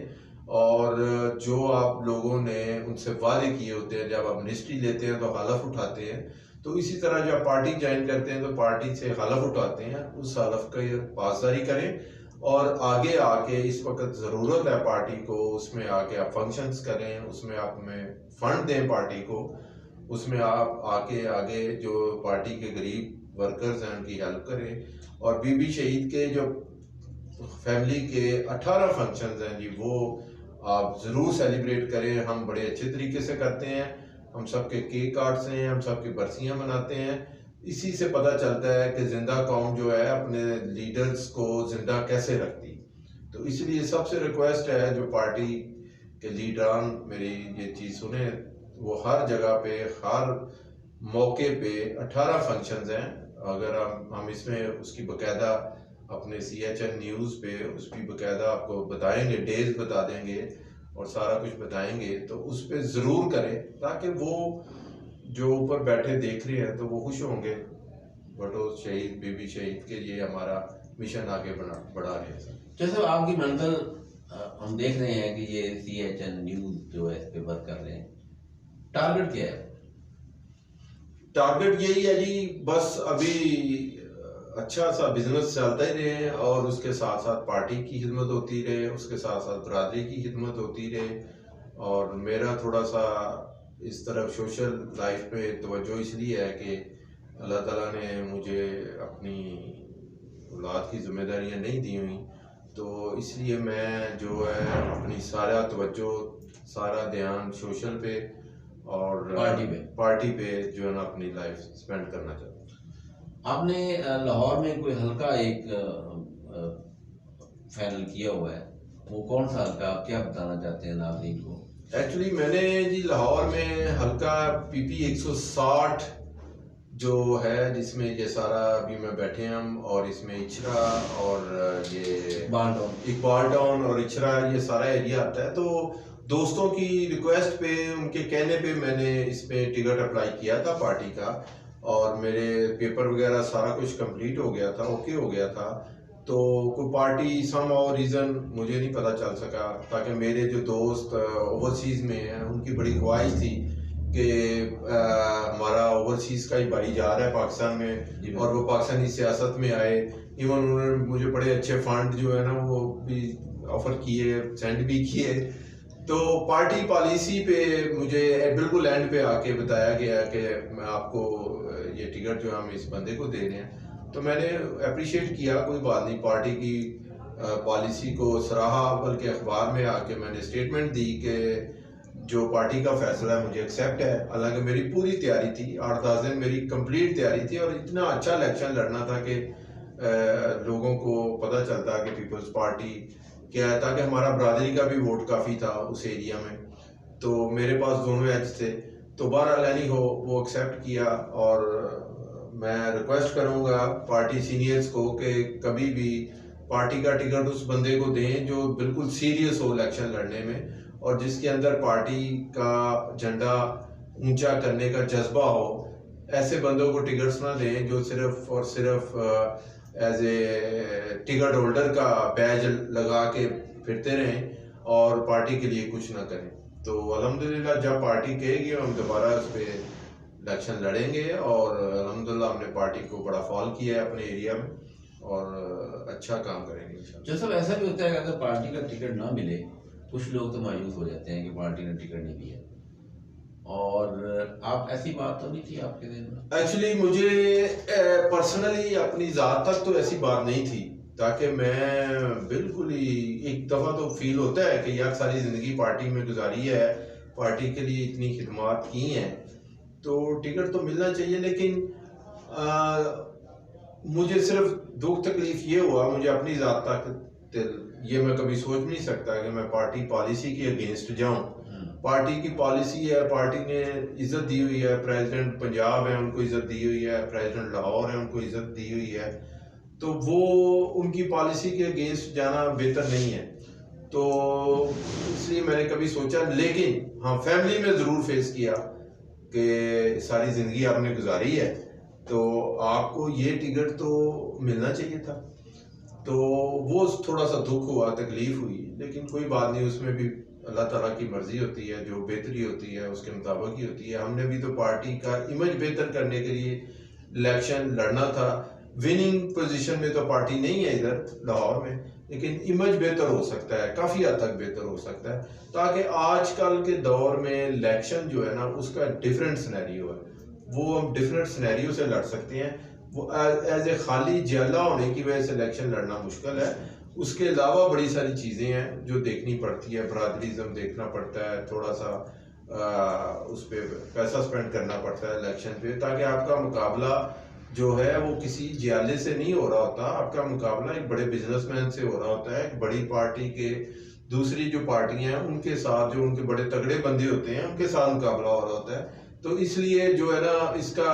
S2: और जो आप लोगों ने उनसे वादे किए होते हैं, जब आप मिनिस्ट्री लेते हैं तो हलफ उठाते हैं, तो इसी तरह जब पार्टी ज्वाइन करते हैं तो पार्टी से हलफ उठाते हैं, उस हलफ का पासदारी करें और आगे आके इस वक्त ज़रूरत है पार्टी को, उसमें आके आप फंक्शंस करें, उसमें आप में फंड दें पार्टी को, उसमें आप आके आगे जो पार्टी के गरीब वर्कर्स हैं उनकी हेल्प करें और बीबी शहीद के जो फैमिली के 18 फंक्शंस हैं जी वो आप ज़रूर सेलिब्रेट करें। हम बड़े अच्छे तरीके से करते हैं, हम सबके केक काटते हैं, हम सबकी बरसियां मनाते हैं। इसी से पता चलता है कि जिंदा कौम जो है अपने लीडर्स को जिंदा कैसे रखती। तो इसलिए सबसे रिक्वेस्ट है जो पार्टी के लीडरान मेरी ये चीज़ सुने, वो हर जगह पे हर मौके पे 18 फंक्शंस हैं, अगर हम इसमें उसकी बकायदा अपने CHN न्यूज़ पे उसकी बकायदा आपको बताएंगे, डेज बता देंगे और सारा कुछ बताएंगे, तो उस पर ज़रूर करें ताकि वो जो ऊपर बैठे देख रहे हैं तो वो खुश होंगे। भट्टो शहीद, बीबी शहीद के लिए हमारा मिशन आगे बढ़ा रहे हैं।
S1: जैसे आपकी मंजिल हम देख रहे हैं कि ये CHN न्यूज़ जो है इस पे वर्क कर रहे हैं, टारगेट क्या है?
S2: टारगेट यही है जी, बस अभी अच्छा सा बिजनेस चलता ही रहे और उसके साथ साथ पार्टी की खिदमत होती रहे, उसके साथ साथ बरादरी की खिदमत होती रहे और मेरा थोड़ा सा इस तरफ सोशल लाइफ में तवज्जो इसलिए है कि अल्लाह ताला ने मुझे अपनी औलाद की जिम्मेदारियां नहीं दी हुई, तो इसलिए मैं जो है अपनी सारा तवज्जो, सारा ध्यान सोशल पे और पार्टी पे जो है ना अपनी लाइफ स्पेंड करना चाहता हूँ।
S1: आपने लाहौर में कोई हल्का एक फाइनल किया हुआ है, वो कौन सा हल्का, आप क्या बताना चाहते हैं नाज़रीन को?
S2: एक्चुअली मैंने जी लाहौर में हल्का PP 160 जो है, जिसमें ये सारा अभी मैं बैठे हैं हम, और इसमें इचरा और ये इकबाल टाउन और इचरा, ये सारा एरिया आता है। तो दोस्तों की रिक्वेस्ट पे, उनके कहने पे मैंने इसमें टिकट अप्लाई किया था पार्टी का, और मेरे पेपर वगैरह सारा कुछ कंप्लीट हो गया था, ओके हो गया था। तो कोई पार्टी सम और रीज़न मुझे नहीं पता चल सका, ताकि मेरे जो दोस्त ओवरसीज़ में हैं उनकी बड़ी ख्वाहिश थी कि हमारा ओवरसीज़ का ही भाई जा रहा है पाकिस्तान में, और वो पाकिस्तानी सियासत में आए। इवन उन्होंने मुझे बड़े अच्छे फंड जो है ना वो भी ऑफर किए, सेंड भी किए। तो पार्टी पॉलिसी पे मुझे बिल्कुल एंड पे आके बताया गया कि मैं आपको ये टिकट जो हम इस बंदे को दे रहे हैं। तो मैंने अप्रिशिएट किया, कोई बात नहीं, पार्टी की पॉलिसी को सराहा, बल्कि अखबार में आके मैंने स्टेटमेंट दी कि जो पार्टी का फैसला है मुझे एक्सेप्ट है। हालांकि मेरी पूरी तैयारी थी, 8-10 दिन मेरी कंप्लीट तैयारी थी, और इतना अच्छा इलेक्शन लड़ना था कि लोगों को पता चलता कि पीपल्स पार्टी क्या है, ताकि हमारा बरादरी का भी वोट काफ़ी था उस एरिया में। तो मेरे पास दोनों एज थे। तो बहरहाल यानी हो वो एक्सेप्ट किया, और मैं रिक्वेस्ट करूंगा पार्टी सीनियर्स को कि कभी भी पार्टी का टिकट उस बंदे को दें जो बिल्कुल सीरियस हो इलेक्शन लड़ने में, और जिसके अंदर पार्टी का झंडा ऊंचा करने का जज्बा हो। ऐसे बंदों को टिकट्स ना दें जो सिर्फ और सिर्फ एज ए टिकट होल्डर का बैज लगा के फिरते रहें और पार्टी के लिए कुछ ना करें। तो अल्हम्दुलिल्लाह जब पार्टी कहेगी हम दोबारा उस पर इलेक्शन लड़ेंगे, और अल्हम्दुलिल्लाह हमने पार्टी को बड़ा फॉल किया है अपने एरिया में, और अच्छा काम करेंगे इंशाल्लाह।
S1: जो सब ऐसा भी होता है कि अगर पार्टी का टिकट ना मिले, कुछ लोग तो मायूस हो जाते हैं कि पार्टी ने टिकट नहीं दिया, और आप ऐसी बात तो नहीं थी आपके दिन में?
S2: एक्चुअली मुझे पर्सनली अपनी ज़ात तक तो ऐसी बात नहीं थी, ताकि मैं बिल्कुल ही, एक दफ़ा तो फील होता है कि यार सारी ज़िंदगी पार्टी में गुजारी है, पार्टी के लिए इतनी खिदमत की हैं, तो टिकट तो मिलना चाहिए। लेकिन मुझे सिर्फ दुख तकलीफ ये हुआ, मुझे अपनी ज़ात तक ये मैं कभी सोच नहीं सकता कि मैं पार्टी पॉलिसी के अगेंस्ट जाऊं। पार्टी की पॉलिसी है, पार्टी ने इज्जत दी हुई है, प्रेसिडेंट पंजाब है उनको इज्जत दी हुई है, प्रेसिडेंट लाहौर है उनको इज्जत दी हुई है, तो वो उनकी पॉलिसी के अगेंस्ट जाना बेहतर नहीं है। तो इसलिए मैंने कभी सोचा, लेकिन हाँ फैमिली में ज़रूर फेस किया कि सारी ज़िंदगी आपने गुजारी है, तो आपको ये टिकट तो मिलना चाहिए था। तो वो थोड़ा सा दुख हुआ, तकलीफ हुई, लेकिन कोई बात नहीं, उसमें भी अल्लाह ताला की मर्जी होती है, जो बेहतरी होती है उसके मुताबिक ही होती है। हमने भी तो पार्टी का इमेज बेहतर करने के लिए इलेक्शन लड़ना था। विनिंग पोजीशन में तो पार्टी नहीं है इधर लाहौर में, लेकिन इमेज बेहतर हो सकता है, काफ़ी हद तक बेहतर हो सकता है, ताकि आजकल के दौर में इलेक्शन जो है ना उसका डिफरेंट सिनेरियो है, वो हम डिफरेंट सिनेरियो से लड़ सकते हैं। वो एज ए खाली जला होने की वजह से इलेक्शन लड़ना मुश्किल है। उसके अलावा बड़ी सारी चीज़ें हैं जो देखनी पड़ती है, बरादरीज़म देखना पड़ता है, थोड़ा सा उस पर पैसा स्पेंड करना पड़ता है इलेक्शन पे, ताकि आपका मुकाबला जो है वो किसी जियाले से नहीं हो रहा होता, आपका मुकाबला एक बड़े बिजनेसमैन से हो रहा होता है। एक बड़ी पार्टी के दूसरी जो पार्टियां हैं उनके साथ, जो उनके बड़े तगड़े बंदे होते हैं उनके साथ मुकाबला हो रहा होता है। तो इसलिए जो है ना इसका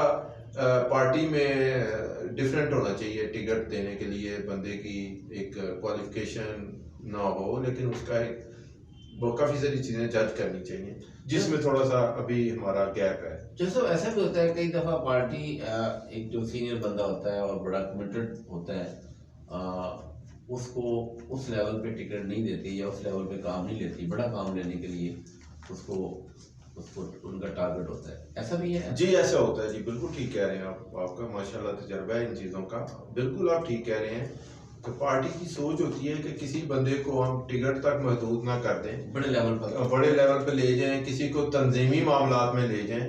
S2: पार्टी में डिफरेंट होना चाहिए। टिकट देने के लिए बंदे की एक क्वालिफिकेशन ना हो, लेकिन उसका एक काफ़ी सारी चीज़ें जज करनी चाहिए, जिसमें थोड़ा सा अभी हमारा गैप है।
S1: जैसे ऐसा भी होता है कई दफ़ा पार्टी एक जो सीनियर बंदा होता है और बड़ा कमिटेड होता है, उसको उस लेवल पे टिकट नहीं देती या उस लेवल पे काम नहीं लेती, बड़ा काम लेने के लिए उसको उनका टारगेट होता है, ऐसा भी है?
S2: जी ऐसा होता है जी, बिल्कुल ठीक कह रहे हैं आप, आपका माशाल्लाह तजर्बा है इन चीज़ों का, बिल्कुल आप ठीक कह रहे हैं। तो पार्टी की सोच होती है कि किसी बंदे को हम टिकट तक महदूद ना कर दें,
S1: बड़े लेवल
S2: पे ले जाएं, किसी को तंजीमी मामलात में ले जाएं।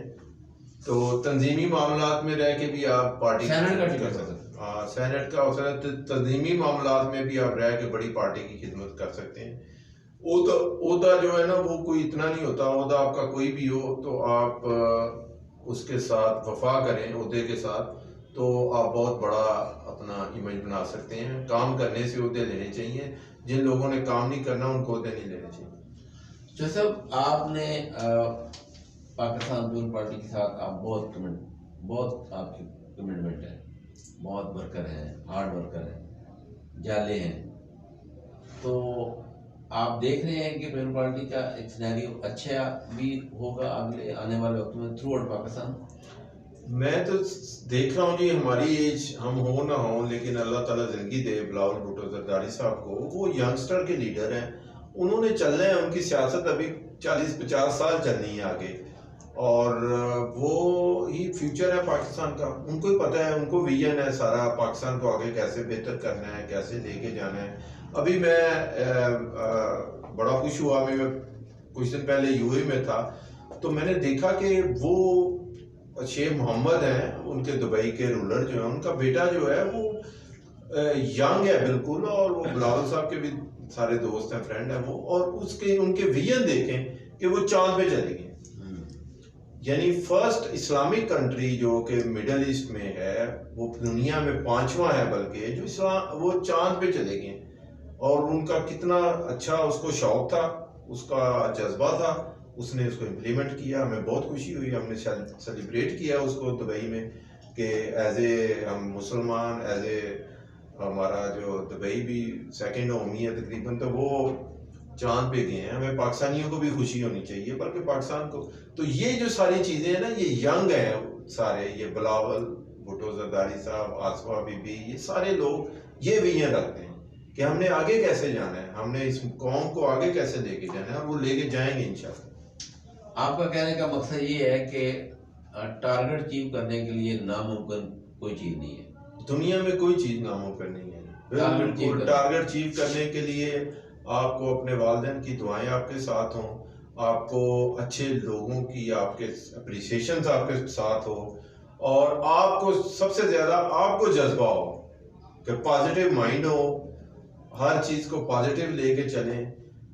S2: तो तंजीमी मामलात में रह के भी आप पार्टी
S1: सेनेट का टिकट कर सकते हैं।
S2: हाँ सेनेट का अवसर है, तंजीमी मामलात में भी आप रह के बड़ी पार्टी की खिदमत कर सकते हैं। ओहदा जो है ना वो कोई इतना नहीं होता, ओहदा आपका कोई भी हो तो आप उसके साथ वफा करें ओहदे के साथ, तो आप बहुत बड़ा अपना इमेज बना सकते हैं। काम करने से ओहदे लेने चाहिए, जिन लोगों ने काम नहीं करना उनको ओहदे नहीं लेने चाहिए।
S1: जैसे आपने पाकिस्तान पीपल पार्टी के साथ आप बहुत आपकी कमिटमेंट है, बहुत वर्कर हैं, हार्ड वर्कर हैं, जाले हैं, तो आप देख रहे हैं कि पीपल पार्टी का एक सिनेरियो अच्छा भी होगा अगले आने वाले वक्त में थ्रू आउट पाकिस्तान?
S2: मैं तो देख रहा हूँ जी, हमारी एज हम हो ना हो, लेकिन अल्लाह ताला जिंदगी दे बिलावल भुट्टो जरदारी साहब को, वो यंगस्टर के लीडर हैं, उन्होंने चलना है, उनकी सियासत अभी 40-50 साल चलनी है आगे, और वो ही फ्यूचर है पाकिस्तान का। उनको ही पता है, उनको विजन है सारा पाकिस्तान को आगे कैसे बेहतर करना है, कैसे लेके जाना है। अभी मैं बड़ा खुश हुआ, मैं कुछ दिन पहले यूएई में था, तो मैंने देखा कि वो शेख मोहम्मद हैं, उनके दुबई के रूलर जो है, उनका बेटा जो है वो यंग है बिल्कुल, और वो बिलावल साहब के भी सारे दोस्त हैं, फ्रेंड हैं वो, और उसके उनके विजन देखें कि वो चांद पे चले गए, यानी फर्स्ट इस्लामिक कंट्री जो कि मिडल ईस्ट में है, वो दुनिया में 5वां है बल्कि, जो इस्लाम वो चांद पे चले गए। और उनका कितना अच्छा उसको शौक था, उसका जज्बा था, उसने उसको इम्प्लीमेंट किया। हमें बहुत खुशी हुई, हमने सेलिब्रेट किया उसको दुबई में कि एज ए हम मुसलमान, एज ए हमारा जो दुबई भी सेकंड होम ही है तकरीबन, तो वो चांद पे गए हैं। हमें पाकिस्तानियों को भी खुशी होनी चाहिए, बल्कि पाकिस्तान को। तो ये जो सारी चीज़ें हैं ना, ये यंग हैं सारे, ये बिलावल भुट्टो जरदारी साहब, आसफा बीबी, ये सारे लोग ये विजन रखते हैं कि हमने आगे कैसे जाना है, हमने इस कौम को आगे कैसे लेके जाना है, और वो लेके जाएंगे इंशाल्लाह। आपका
S1: कहने का मकसद ये है कि टारगेट अचीव करने के लिए नामुमकिन कोई चीज़ नहीं है,
S2: दुनिया में कोई चीज़ नामुमकिन नहीं है। टारगेट अचीव करने के लिए आपको अपने वालिदैन की दुआएं आपके साथ हों, आपको अच्छे लोगों की आपके अप्रिसिएशन आपके साथ हो, और आपको सबसे ज़्यादा आपको जज्बा हो कि पॉजिटिव माइंड हो, हर चीज़ को पॉजिटिव लेके चलें।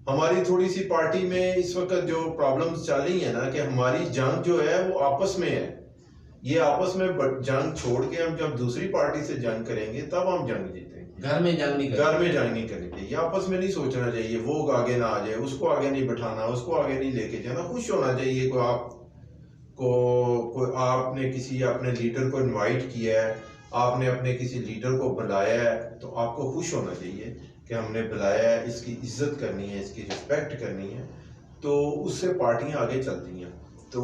S2: हमारी थोड़ी सी पार्टी में इस वक्त जो प्रॉब्लम्स चल रही है ना, कि हमारी जंग जो है वो आपस में है, ये आपस में जंग छोड़ के हम जब दूसरी पार्टी से जंग करेंगे तब हम जंग जीतेंगे।
S1: घर में जंग नहीं
S2: करेंगे, ये आपस में नहीं सोचना चाहिए, वो आगे ना आ जाए, उसको आगे नहीं बैठाना, उसको आगे नहीं लेके जाना। खुश होना चाहिए को आपने किसी अपने लीडर को इनवाइट किया है, आपने अपने किसी लीडर को बुलाया है, तो आपको खुश होना चाहिए कि हमने बुलाया है, इसकी इज्जत करनी है, इसकी रिस्पेक्ट करनी है, तो उससे पार्टियां आगे चलती हैं। तो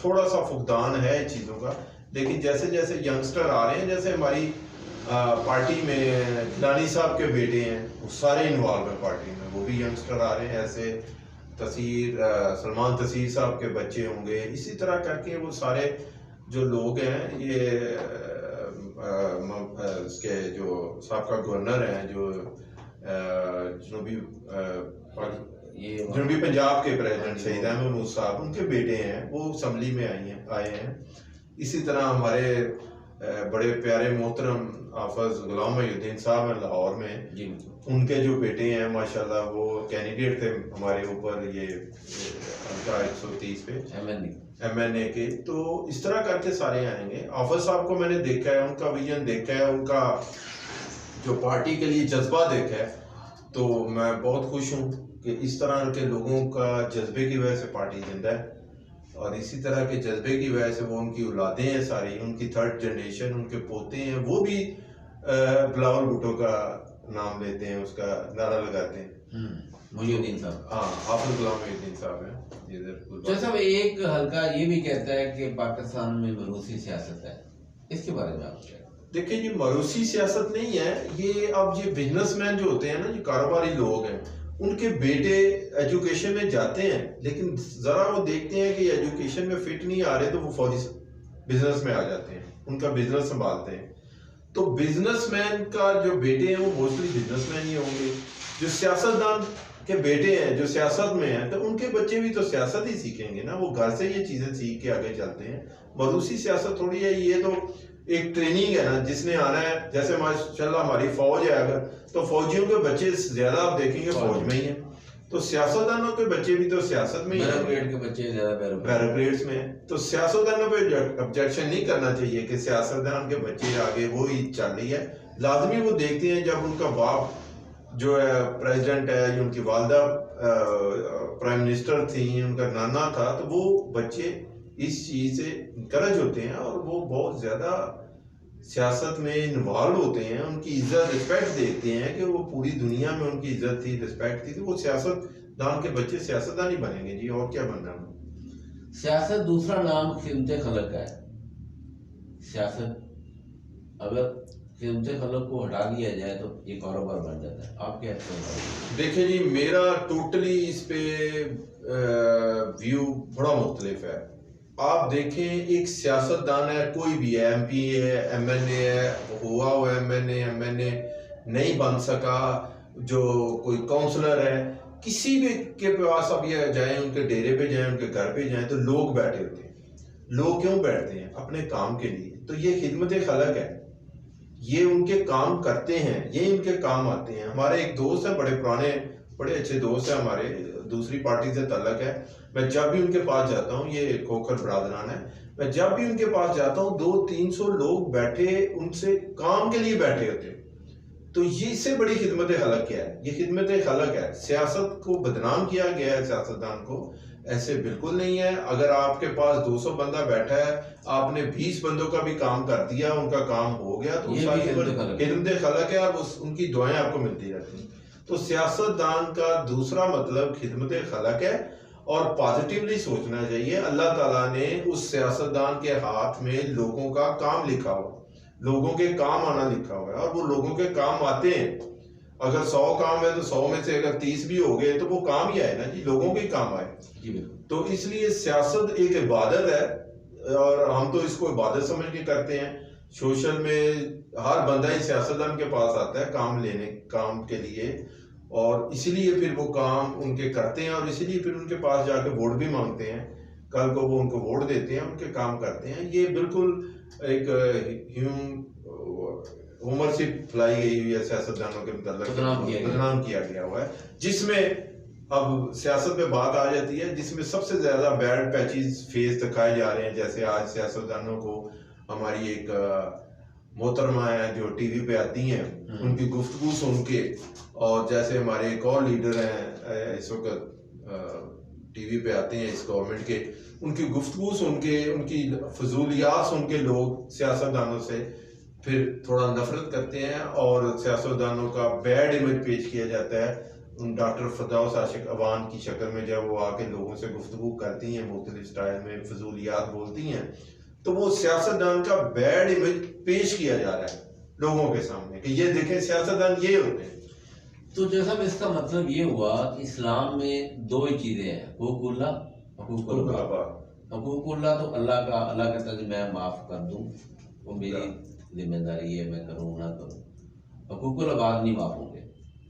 S2: थोड़ा सा फुकदान है चीज़ों का, लेकिन जैसे जैसे यंगस्टर आ रहे हैं, जैसे हमारी पार्टी में खिलानी साहब के बेटे हैं, वो सारे इन्वॉल्व हैं पार्टी में, वो भी यंगस्टर आ रहे हैं। ऐसे सलमान तसीर साहब के बच्चे होंगे, इसी तरह करके वो सारे जो लोग हैं, ये इसके जो साबका गवर्नर हैं, जो जनूबी पंजाब के प्रेसिडेंट शहीद अहमद महमूद साहब, उनके बेटे हैं, वो असम्बली में आए हैं। इसी तरह हमारे बड़े प्यारे मोहतरम हाफिज गुलाम मोहिउद्दीन साहब हैं लाहौर में, उनके जो बेटे हैं माशाल्लाह, वो कैंडिडेट थे हमारे ऊपर, ये उनका 130 पे MNA के। तो इस तरह करके सारे आएंगे। हाफिज साहब को मैंने देखा है, उनका विजन देखा है, उनका जो पार्टी के लिए जज्बा देखा है, तो मैं बहुत खुश हूँ कि इस तरह के लोगों का जज्बे की वजह से पार्टी जिंदा है, और इसी तरह के जज्बे की वजह से वो उनकी औलादें हैं सारी, उनकी थर्ड जनरेशन, उनके पोते हैं, वो भी बिलावल भुट्टो का नाम लेते हैं, उसका नारा लगाते हैं।
S1: मोहिउद्दीन साहब,
S2: हाँ, हाफिज गुलाम मोहिउद्दीन साहब हैं।
S1: जैसा एक हल्का ये भी कहता है कि पाकिस्तान में मरूसी सियासत है, इसके बारे में आप क्या?
S2: देखिए, ये मरूसी सियासत नहीं है, ये अब ये बिजनेसमैन जो होते हैं ना, ये कारोबारी लोग हैं, उनके बेटे एजुकेशन में जाते हैं, लेकिन जरा वो देखते हैं कि एजुकेशन में फिट नहीं आ रहे, तो वो फौरी बिजनेस में आ जाते हैं, उनका बिजनेस संभालते हैं। तो बिजनेसमैन का जो बेटे हैं वो मोस्टली बिजनेसमैन ही होंगे। जो सियासतदान के बेटे हैं जो सियासत में हैं, तो उनके बच्चे भी तो सियासत ही सीखेंगे ना, वो घर से ये चीजें सीख के आगे चलते हैं। मरूसी सियासत थोड़ी है, ये तो एक ट्रेनिंग है ना, जिसने आना है। जैसे माशाल्लाह हमारी फौज है, अगर तो फौजियों के बच्चे ज्यादा आप देखेंगे फौज में ही है, तो सियासतदानों के बच्चे भी तो सियासत में ही है,
S1: के बच्चे ज्यादा
S2: बैरोक्रेट्स में है। तो सियासतदानों पे ऑब्जेक्शन नहीं करना चाहिए कि सियासतदान के बच्चे आगे वो ही चल रही है। लाजमी वो देखते हैं जब उनका बाप जो है प्रेसिडेंट है, या उनकी वालदा प्राइम मिनिस्टर थी, उनका नाना था, तो वो बच्चे इस चीज़ से इनकरेज होते हैं और वो बहुत ज़्यादा सियासत में इन्वॉल्व होते हैं, उनकी इज्जत रिस्पेक्ट देते हैं कि वो पूरी दुनिया में उनकी इज्जत थी, रिस्पेक्ट थी, तो वो सियासतदान के बच्चे सियासतदान ही बनेंगे जी, और क्या बनना है।
S1: सियासत दूसरा नाम खिदमत खलक का है। सियासत अगर खिदमत खलक को हटा दिया जाए तो ये कारोबार बन जाता है। आप क्या कहते हैं?
S2: देखिए जी, मेरा टोटली इस पे व्यू बड़ा मुख्तलिफ है। आप देखें, एक सियासतदान है, कोई भी है, MP है, MLA है, हुआ MLA नहीं बन सका, जो कोई काउंसलर है, किसी भी के पास अब ये जाएं, उनके डेरे पे जाएं, उनके घर पे जाएं, तो लोग बैठे होते हैं। लोग क्यों बैठते हैं? अपने काम के लिए। तो ये खिदमत खलक है, ये उनके काम करते हैं, ये इनके काम आते हैं। हमारे एक दोस्त है, बड़े पुराने बड़े अच्छे दोस्त है हमारे, दूसरी पार्टी से तल्लक है। मैं जब भी उनके पास जाता हूँ, ये खोखर बरादरान है, मैं जब भी उनके पास जाता हूँ 200-300 लोग बैठे, उनसे काम के लिए बैठे होते हैं। तो ये इससे बड़ी खिदमत खलक क्या है? ये खिदमत खलक है। सियासत को बदनाम किया गया है, सियासतदान को, ऐसे बिल्कुल नहीं है। अगर आपके पास 200 बंदा बैठा है, आपने 20 बंदों का भी काम कर दिया, उनका काम हो गया, तो खिदमत खलक है, और उनकी दुआएं आपको मिलती रहती हैं। तो सियासतदान का दूसरा मतलब खिदमत खलक है, और पॉजिटिवली सोचना चाहिए। अल्लाह ताला ने उस सियासतदान के हाथ में लोगों का काम लिखा हुआ, लोगों के काम आना लिखा हुआ है, और वो लोगों के काम आते हैं। अगर 100 काम है तो 100 में से अगर 30 भी हो गए तो वो काम ही आए ना जी, लोगों के काम आए। तो इसलिए सियासत एक इबादत है, और हम तो इसको इबादत समझ के करते हैं। सोशल में हर बंदा ही सियासतदान के पास आता है काम लेने, काम के लिए, और इसीलिए फिर वो काम उनके करते हैं, और इसीलिए फिर उनके पास जाके वोट भी मांगते हैं। कल को वो उनको वोट देते हैं, उनके काम करते हैं। ये बिल्कुल एक ह्यूमरशिप फैलाई गई हुई है सियासतदानों के मतलब, बदनाम किया गया हुआ है, जिसमें अब सियासत में बात आ जाती है, जिसमें सबसे ज्यादा बैड पैचेस फेस दिखाए जा रहे हैं। जैसे आज सियासतदानों को, हमारी एक मोहतरमा है जो टीवी पे आती हैं, उनकी गुफ्तगू सुन के, और जैसे हमारे एक और लीडर हैं इस वक्त टीवी पे आते हैं इस गवर्नमेंट के, उनकी गुफ्तगू सुन के, उनकी फजूलियात सुन के लोग सियासतदानों से फिर थोड़ा नफरत करते हैं, और सियासतदानों का बैड इमेज पेश किया जाता है। उन डॉक्टर फरदौस आशिक अवान की शक्ल में जब वो आके लोगों से गुफ्तगू करती हैं, मुख्तलिफ स्टाइल में फजूलियात बोलती हैं, तो वो सियासतदान का बैड इमेज पेश किया जा रहा है लोगों के सामने कि ये देखें सियासतदान ये होते हैं।
S1: तो जैसा इसका मतलब ये हुआ कि इस्लाम में दो ही चीजें हैं, हुकूकुल्लाह, हुकूकुल्लाह तो अल्लाह का, अल्लाह कहता है कि मैं माफ कर दूं, वो मेरी जिम्मेदारी है, मैं करूँ ना करूँ। हुकूकुल इबाद नहीं माफ होंगे,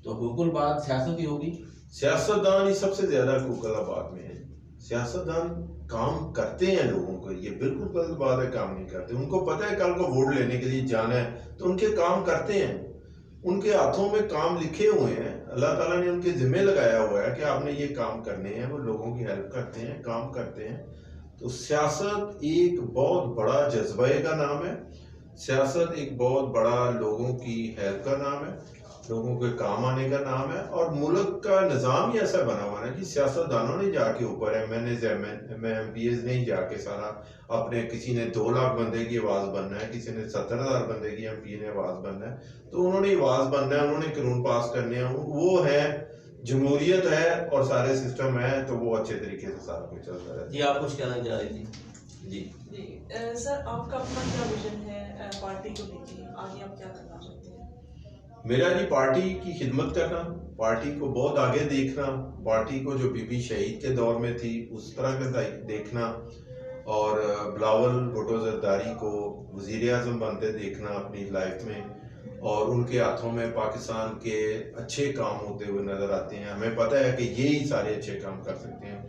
S1: तो हुकूकुल इबाद सियासत ही होगी।
S2: सियासतदान ही सबसे ज्यादा हुकूकुल इबाद में है। सियासतदान काम करते हैं लोगों को, ये बिल्कुल गलत बात है काम नहीं करते। उनको पता है कल को वोट लेने के लिए जाना है, तो उनके काम करते हैं, उनके हाथों में काम लिखे हुए हैं। अल्लाह ताला ने उनके जिम्मे लगाया हुआ है कि आपने ये काम करने हैं। वो लोगों की हेल्प करते हैं, काम करते हैं। तो सियासत एक बहुत बड़ा जज्बे का नाम है, सियासत एक बहुत बड़ा लोगों की हेल्प का नाम है, लोगों के काम आने का नाम है। और मुल्क का निज़ाम ही ऐसा बना हुआ है कि सियासतदानों ने जाके ऊपर MPs नहीं जाके सारा अपने, किसी ने 2 लाख बंदे की आवाज़ बनना है, किसी ने 70,000 बंदे की MP ने आवाज़ बनना है, तो उन्होंने आवाज़ बनना है, उन्होंने कानून पास करने हैं। वो है जमहूरियत है और सारे सिस्टम है, तो वो अच्छे तरीके से सारा कुछ चलता है।
S1: जी आप कुछ कहना चाह रही थी? जी
S3: सर, आपका अपना क्या विजन है पार्टी को लेके, आगे आप क्या करना चाहते हैं?
S2: मेरा जी पार्टी की खिदमत करना, पार्टी को बहुत आगे देखना, पार्टी को जो बीबी शहीद के दौर में थी उस तरह का देखना, और बिलावल भुट्टो जरदारी को वज़ीर आज़म बनते देखना अपनी लाइफ में, और उनके हाथों में पाकिस्तान के अच्छे काम होते हुए नज़र आते हैं। हमें पता है कि ये ही सारे अच्छे काम कर सकते हैं,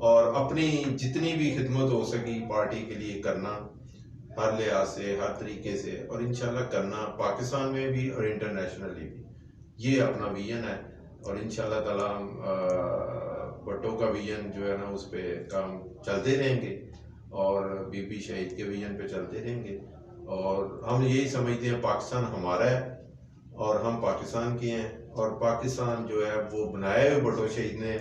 S2: और अपनी जितनी भी खिदमत हो सकी पार्टी के लिए करना, हर लिहाज से, हर तरीके से, और इंशाल्लाह करना पाकिस्तान में भी और इंटरनेशनली भी। ये अपना विजन है, और इंशाल्लाह ताला भुट्टो का विजन जो है ना, उस पर काम चलते रहेंगे, और बीबी शहीद के विजन पे चलते रहेंगे। और हम यही समझते हैं पाकिस्तान हमारा है, और हम पाकिस्तान के हैं, और पाकिस्तान जो है वो बनाया है भुट्टो शहीद ने,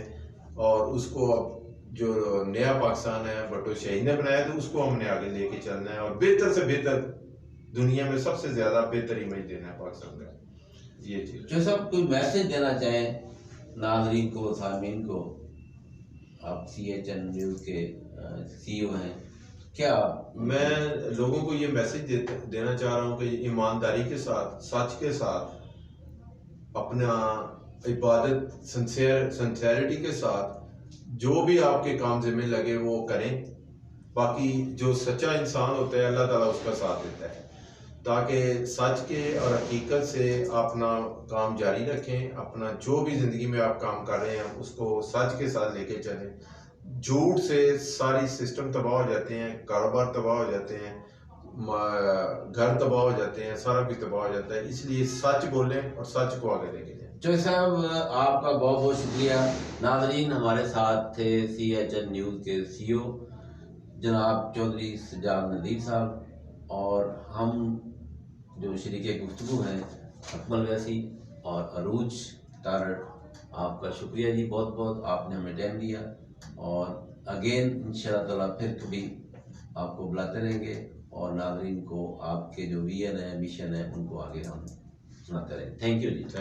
S2: और उसको अब जो नया पाकिस्तान है भुट्टो शहीद ने बनाया, तो उसको हमने आगे लेके चलना है और बेहतर से बेहतर, दुनिया में सबसे ज्यादा बेहतर इमेज देना है पाकिस्तान का। ये चीज
S1: जो सब कोई मैसेज देना चाहें नाज़रीन को, सामीन को, आप CHN न्यूज़ के CEO हैं, क्या?
S2: मैं लोगों को ये मैसेज देना चाह रहा हूँ कि ईमानदारी के साथ, सच के साथ, अपना इबादत सिंसेरिटी के साथ जो भी आपके काम जिम्मे लगे वो करें। बाकी जो सच्चा इंसान होता है अल्लाह ताला उसका साथ देता है, ताकि सच के और हकीकत से अपना काम जारी रखें। अपना जो भी ज़िंदगी में आप काम कर रहे हैं उसको सच के साथ लेके चलें। झूठ से सारी सिस्टम तबाह हो जाते हैं, कारोबार तबाह हो जाते हैं, घर तबाह हो जाते हैं, सारा कुछ तबाह हो जाता है। इसलिए सच बोलें और सच को आगे लेके जाएं।
S1: चौधरी साहब, आपका बहुत बहुत शुक्रिया। नाज़रीन, हमारे साथ थे CHN न्यूज़ के CEO जनाब चौधरी सज्जाद नदीर साहब, और हम जो शरीके गुफ्तगू हैं अकमल वैसी और अरूज तारड़। आपका शुक्रिया जी, बहुत बहुत, आपने हमें टाइम दिया, और अगेन इंशाअल्लाह ताला फिर कभी आपको बुलाते रहेंगे, और नाज़रीन को आपके जो विजन है, मिशन है, उनको आगे हम सुनाते रहेंगे। Thank you ji.